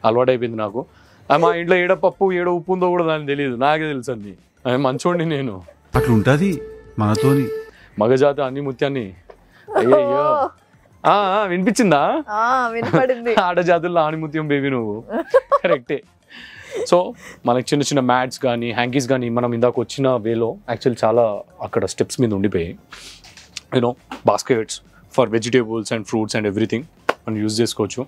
అలవాటు అయిపోయింది నాకు. మా ఇంట్లో ఏడ పప్పు ఏడ ఉప్పు ఉందో కూడా దానికి తెలియదు, నాకే తెలుసు అన్ని. మంచోండి నేను. అట్లుంటది మనతోని. మగజాతి అన్ని ముత్యాన్ని. అయ్యో వినిపించిందా? వినపడింది. ఆడజాతుల్లో ఆణిముత్యం బేబీ నువ్వు. కరెక్టే. సో మనకి చిన్న చిన్న మ్యాట్స్ కానీ హ్యాంకీస్ కానీ మనం ఇందాక వచ్చిన వేలో యాక్చువల్లీ చాలా అక్కడ స్టెప్స్ మీద ఉండిపోయాయి. You know baskets for vegetables and fruits and everything మనం యూజ్ చేసుకోవచ్చు.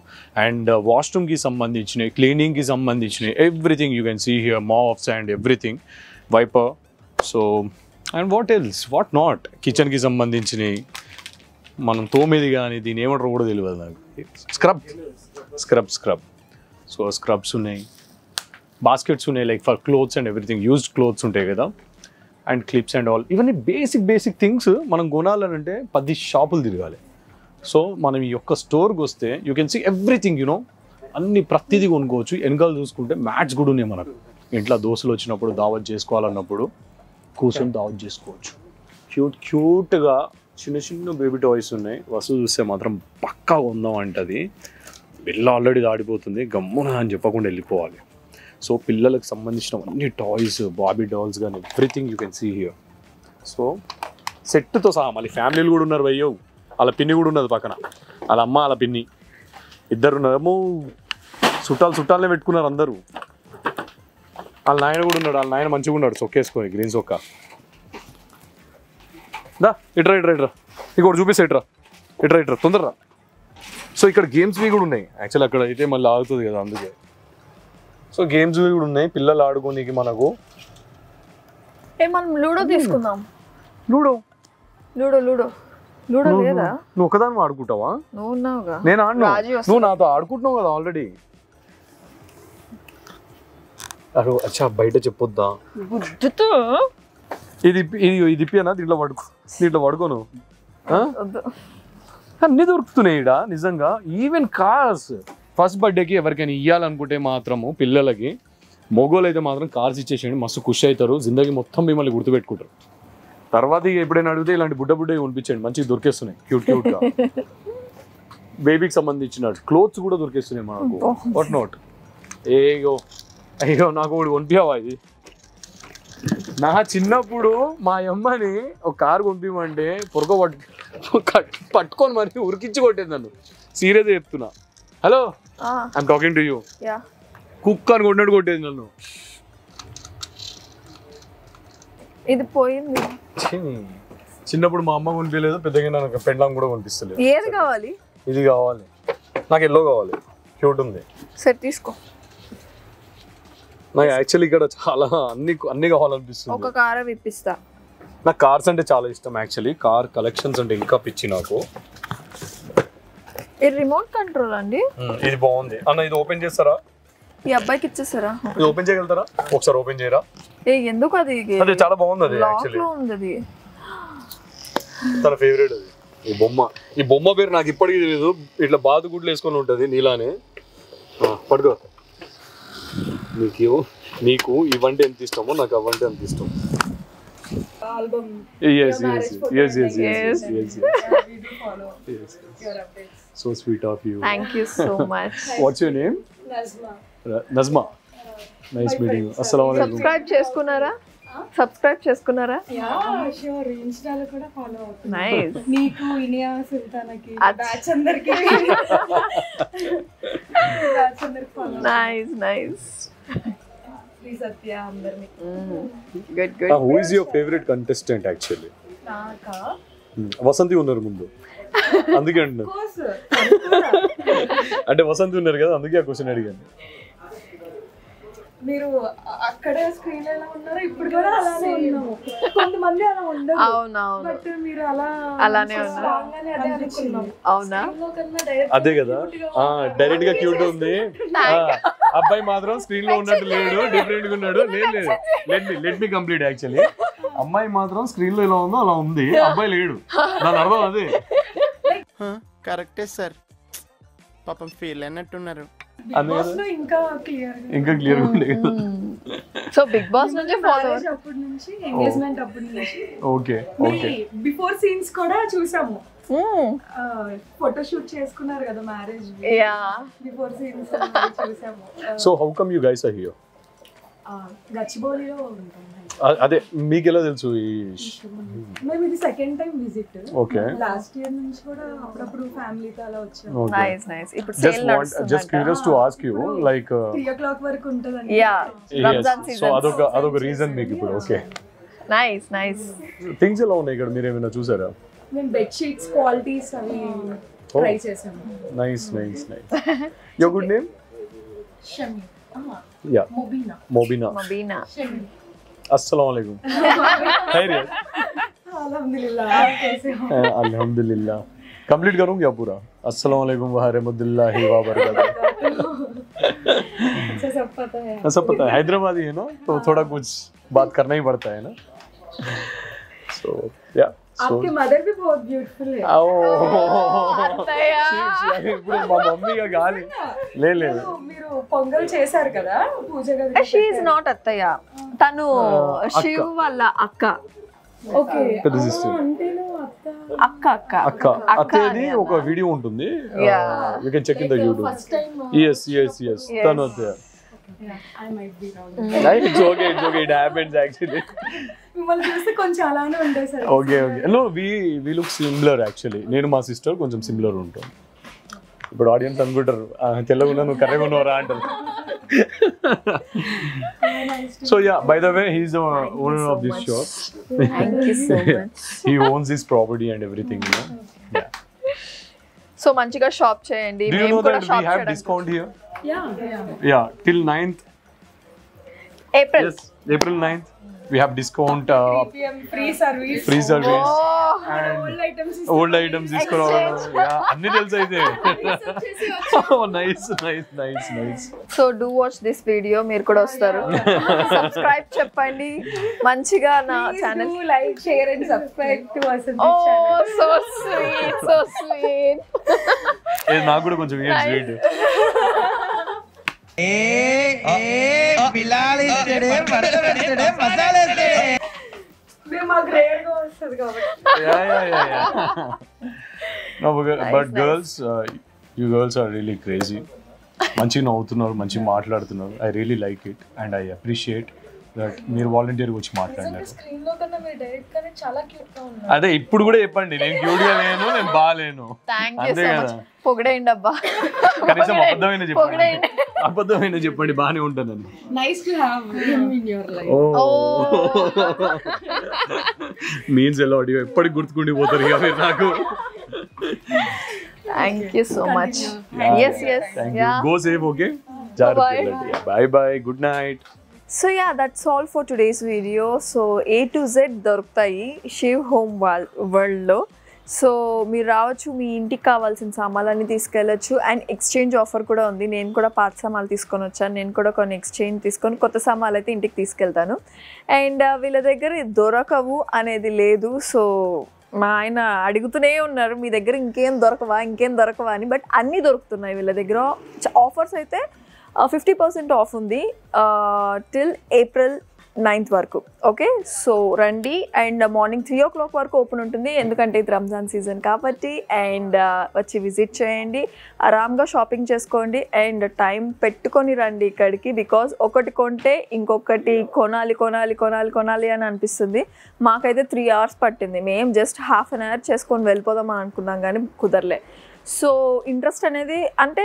అండ్ వాష్రూమ్కి సంబంధించినవి, క్లీనింగ్కి సంబంధించినవి, everything you can see here, mops and everything, wiper. So and what else what not, కిచెన్కి సంబంధించినవి, మనం తోమేది కానీ దీని ఏమంటారో కూడా తెలియదు నాకు. స్క్రబ్. సో స్క్రబ్స్ ఉన్నాయి, బాస్కెట్స్ ఉన్నాయి like for clothes and everything, used clothes ఉంటాయి కదా, అండ్ క్లిప్స్ అండ్ ఆల్. ఇవన్నీ బేసిక్ థింగ్స్ మనం కొనాలనంటే 10 షాపులు తిరగాలి. సో మనం ఈ యొక్క స్టోర్కి వస్తే you can see everything, you know అన్ని ప్రతిదీ కొనుక్కోవచ్చు. వెనకాల చూసుకుంటే మ్యాట్స్ కూడా ఉన్నాయి మనకు. ఇంట్లో దోశలు వచ్చినప్పుడు దావత్ చేసుకోవాలన్నప్పుడు కూర్చొని దావత్ చేసుకోవచ్చు. క్యూట్గా చిన్న బేబీ టాయ్స్ ఉన్నాయి. వస్తువు చూస్తే మాత్రం పక్కా ఉందాం అంటది. బిల్ల ఆల్రెడీ దాడిపోతుంది, గమ్మున అని చెప్పకుండా వెళ్ళిపోవాలి. సో పిల్లలకు సంబంధించిన అన్ని టాయ్స్, బాబీ డాల్స్ కానీ everything you can see here. So సెట్తో సహా మళ్ళీ ఫ్యామిలీలు కూడా ఉన్నారు. అయ్యో వాళ్ళ పిన్ని కూడా ఉన్నది పక్కన, వాళ్ళ అమ్మ వాళ్ళ పిన్ని ఇద్దరు ఉన్నారేమో. చుట్టాలనే పెట్టుకున్నారు అందరూ. వాళ్ళ నాయన కూడా ఉన్నాడు. వాళ్ళ నాయన మంచిగా ఉన్నాడు, సొక్కేసుకొని గ్రీన్ సొక్క. దా ఇట్రా ఇంకోటి చూపిస్తా. ఇట్రా తొందరరా. సో ఇక్కడ గేమ్స్వి కూడా ఉన్నాయి. యాక్చువల్లీ అక్కడ అయితే మళ్ళీ ఆగుతుంది కదా, అందుకే. సో గేమ్స్వి కూడా ఉన్నాయి పిల్లలు ఆడుకోనికి మనకు. మనం లూడో తీసుకుందాం. లూడో లేదా? నువ్వు ఒకదాన్ని ఆడుకుంటావా? నువ్వు ఉన్నావుగా. నేను ఆడను, నువ్వు నాతో ఆడుకుంటున్నావు కదా ఆల్రెడీ. అరే అచ్చా బయట చెప్పొద్దా? ఇది ఇప్పియనా? దీంట్లో పడుకోను. అన్నీ దొరుకుతున్నాయి ఇక్కడ నిజంగా. ఈవెన్ కార్స్ ఫస్ట్ బర్త్డేకి ఎవరికైనా ఇవ్వాలనుకుంటే మాత్రము పిల్లలకి, మొగోళ్ళు అయితే మాత్రం కార్స్ ఇచ్చేసేయండి, మస్తు ఖుషి అవుతారు. జిందగీ మొత్తం మిమ్మల్ని గుర్తుపెట్టుకుంటారు. తర్వాత ఎప్పుడైనా అడిగితే ఇలాంటి బుడ్డ కొనిపించండి, మంచిగా దొరికేస్తున్నాయి క్యూట్గా. బేబీకి సంబంధించిన క్లోత్స్ కూడా దొరికేస్తున్నాయి మనకు. What not. అయ్యో నాకు ఒకటి కొనిపించావా? ఇది నా చిన్నప్పుడు మా అమ్మని ఒక కారు కొనిపించమంటే పట్టుకొని మరి ఉరికించి కొట్టేది నన్ను. సీరియస్గా చెప్తున్నా. Hello, I'm talking to you. Cook అని కొట్టినట్టు కొట్టేది నన్ను. ఇది పోయింది. చిన్నప్పుడు మా అమ్మ కొనిపించలేదు, పెద్దగా నాకు పెండ్లాం కూడా కొనిపిస్తలేదు. ఏది కావాలి? ఇది కావాలి నాకు, ఎల్లో కావాలి, క్యూట్ ఉంది. సరే తీసుకో. నాకు యాక్చువల్లీ ఇక్కడ చాలా అన్ని కావాలనిపిస్తుంది. ఒక కార్ విప్పిస్తా. నాకు కార్స్ అంటే చాలా ఇష్టం యాక్చువల్లీ. కార్ కలెక్షన్స్ అంటే ఇంకా పిచ్చి నాకు. ఇది రిమోట్ కంట్రోల్ అండి. ఇది బాగుంది అన్న. ఇది ఓపెన్ చేస్తారా? ఈ అబ్బాయికి ఇచ్చేస్తారా? ఇది ఓపెన్ చేయగలుగుతారా? ఒకసారి ఓపెన్ చేయరా? ఎందుకు? అది చాలా బాగుంది. అది యాక్చువల్లీ తన ఫేవరెట్. అది ఈ బొమ్మ పేరు నాకు ఇప్పటికీ తెలియదు. ఇట్లా బాతుగుడ్లు వేసుకొని ఉంటుంది నీలానే. పడుకో. నీకు ఇవంటే ఎంత ఇష్టమో నాకు అవంటే అంత ఇష్టం. So sweet of you. Thank you so much. What's your name? Nazma. Nice meeting you. Assalamu alaikum. Subscribe చేసుకున్నారా? షూర్. ఇన్స్టాలో కూడా ఫాలో అవుతున్నా. నైస్. నీకు ఇనియా సుల్తానాకి బ్యాచ్ అందరికి ఫాలో. నైస్. సత్య అందరిని. Good. Who is your favorite contestant actually? నాకా వసంతి ఉన్నారు ముందు, అందుకే అంటున్నారు. అంటే వసంతి ఉన్నారు కదా, అందుకే ఆ క్వశ్చన్ అడిగాను. మీరు అక్కడ స్క్రీన్ ఎలా ఉన్నారు, ఇప్పుడు కూడా అలానే ఉన్నాము. కొంతమంది అలా ఉండరు. అవునవును. బట్ మీరు అలానే ఉన్నారు. అవునా? అదే కదా, డైరెక్ట్ గా క్యూట్ ఉంది. అబ్బాయి మాత్రం స్క్రీన్ లో ఉన్నట్టు లేడు, డిఫరెంట్ గా ఉన్నాడు. లేదు లెట్ మీ కంప్లీట్. యాక్చువల్లీ అమ్మాయి మాత్రం స్క్రీన్ లో ఎలా ఉందో అలా ఉంది, అబ్బాయి లేడు. దాని అర్థం అదే. కరెక్టే సార్, పాపం ఫీల్ అయినట్టున్నారు. ఇంకా క్లియర్ గా ఉండే కదా. సో బిగ్ బాస్ నుంచి ఫాలోవర్ అప్పటి నుంచి ఎంగేజ్మెంట్ అప్పటి నుంచి ఓకే ఓకే బిఫోర్ సీన్స్ కూడా చూసాము. ఫోటో షూట్ చేసుకున్నారు కదా మ్యారేజ్ బిఫోర్ సీన్స్ చూసాము. So how come you guys are here? గచ్చిబౌలిలో ఉంటాం. అదే మీకు ఎలా తెలుసు? మేము ఇది second time visit. Okay. Last year నుంచి కూడా అప్పుడప్పుడు ఫ్యామిలీతో అలా వచ్చాము. Nice nice. ఇప్పుడు సేల్ నడుస్తుంది. Just curious to ask you like 3 o'clock వరకు ఉంటదండి. Yeah Ramzan season. సో అదొక రీజన్ మీకు ఇప్పుడు. Okay nice nice. థింగ్స్ ఎలా ఉన్నాయి ఇక్కడ మీరు ఏమైనా చూసారా? మేము బెడ్ షీట్స్ క్వాలిటీస్ అవి ట్రై చేసాము. Nice nice nice. Your good name? Shami. Yeah Mobina. Mobina. अस्सलाम वालेकुम. खैरियत? अल्हम्दुलिल्लाह. कैसे हो? अल्हम्दुलिल्लाह. कंप्लीट करूं क्या पूरा? अस्सलाम वालेकुम व रहमतुल्लाहि व बरकातहू. अच्छा सब पता है. सब पता है. हैदराबादी है ना, तो थोड़ा कुछ बात करना ही पड़ता है ना. So yeah. आपके मदर भी बहुत ब्यूटीफुल है. ఇప్పుడు మా మమ్మీ గాలి లే మీరు పొంగల్ చేశారు కదా పూజ గది. షీ ఇస్ నాట్ అత్తయ్య, తను శివ్ వాళ్ళ అక్క. ఓకే పెద్ద సిస్టర్. అంటేను అక్క అక్క అక్క అత్తది ఒక వీడియో ఉంటుంది. You can check in the YouTube. yes తను అత్తయ్య. I might be wrong. It's okay it happens actually. మిమ్మల్ని చూస్తే కొంచెం అలానే ఉంటాయి sir. Okay no we look similar actually. నేను మా సిస్టర్ కొంచెం సిమిలర్ ఉంటాం. ఇప్పుడు ఆడియన్స్ అనుకుంటారు తెల్లగున్నా నువ్వు కర్రెగా ఉన్నావురా అంటారు. So yeah, by the way, he's the owner of this shop. Thank you so much. He owns this property and everything, you know. Yeah. So మంచిగా షాప్ చేయండి. Do you know కూడా that shop we have చేయడానికి. discount here? Yeah till 9th April. Yes, April 9th we have discount. 3 PM free service. And old items Exchange. yeah anni telusu aithe. Oh nice. So do watch this video. మీరు కూడా వస్తారు. Subscribe చెప్పండి మంచిగా నా channel. Like share and subscribe to Vasanthi ఓ channel. So sweet. నాకు కూడా కొంచెం స్వీట్. మేము మాకు రేర్ గా వస్తుంది కాబట్టి. No, but girls, you girls are really crazy. మంచిగా నవ్వుతున్నారు, మంచిగా మాట్లాడుతున్నారు. I really like it and I appreciate that మీరు వాలంటీర్ వచ్చి మాట్లాడినారు. స్క్రీన్ లో కన్నా మీరు డైరెక్ట్ గానే చాలా క్యూట్ గా ఉన్నారు. అదే ఇప్పుడు కూడా చెప్పండి నేను క్యూట్ గా లేను, నేను బాలేను. Thank you so much. పొగడేయండి అబ్బా. కనీసం అబద్ధమైన చెప్పండి బానే ఉంటానని. Nice to have him in your life. Means ఎలా ఆడియో ఎప్పటికి గుర్తుకుండిపోతారు ఇక మీరు నాకు. Thank you so much. yes yeah go safe. Okay, bye bye, good night. So yeah, that's all for today's video. So A to Z దొరుకుతాయి Shiv home వరల్డ్లో. So మీరు రావచ్చు, మీ ఇంటికి కావాల్సిన సామాన్లన్నీ తీసుకెళ్ళచ్చు. అండ్ ఎక్స్చేంజ్ ఆఫర్ కూడా ఉంది. నేను కూడా పాత సామాన్లు తీసుకొని వచ్చాను. నేను కూడా కొన్ని ఎక్స్చేంజ్ తీసుకొని కొత్త సామాన్లు అయితే ఇంటికి తీసుకెళ్తాను. అండ్ వీళ్ళ దగ్గర దొరకవు అనేది లేదు. సో మా ఆయన అడుగుతూనే ఉన్నారు మీ దగ్గర ఇంకేం దొరకవా అని. బట్ అన్నీ దొరుకుతున్నాయి వీళ్ళ దగ్గర. ఆఫర్స్ అయితే 50% ఆఫ్ ఉంది టిల్ April 9th వరకు. ఓకే, సో రండి. అండ్ మార్నింగ్ 3 o'clock వరకు ఓపెన్ ఉంటుంది, ఎందుకంటే ఇది రంజాన్ సీజన్ కాబట్టి. అండ్ వచ్చి విజిట్ చేయండి, ఆరామ్గా షాపింగ్ చేసుకోండి. అండ్ టైం పెట్టుకొని రండి ఇక్కడికి. బికాజ్ ఒకటి కొంటే ఇంకొకటి కొనాలి అని అనిపిస్తుంది. మాకైతే 3 hours పట్టింది. మేము జస్ట్ ½ an hour చేసుకొని వెళ్ళిపోదాం అని అనుకున్నాం కానీ కుదరలే. సో ఇంట్రెస్ట్ అనేది అంటే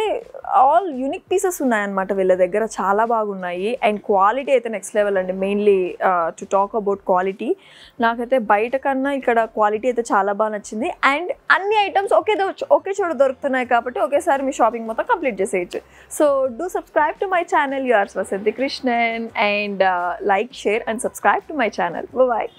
ఆల్ యూనిక్ పీసెస్ ఉన్నాయన్నమాట వీళ్ళ దగ్గర, చాలా బాగున్నాయి. అండ్ క్వాలిటీ అయితే నెక్స్ట్ లెవెల్ అండి. Mainly to talk about quality, నాకైతే బయట కన్నా ఇక్కడ క్వాలిటీ అయితే చాలా బాగా నచ్చింది. అండ్ అన్ని ఐటమ్స్ ఒకే చోట దొరుకుతున్నాయి కాబట్టి ఒకేసారి మీ షాపింగ్ మొత్తం కంప్లీట్ చేసేయచ్చు. So do subscribe to my channel yours Vasanthi Krishnan. And like, share and subscribe to my channel. Bye.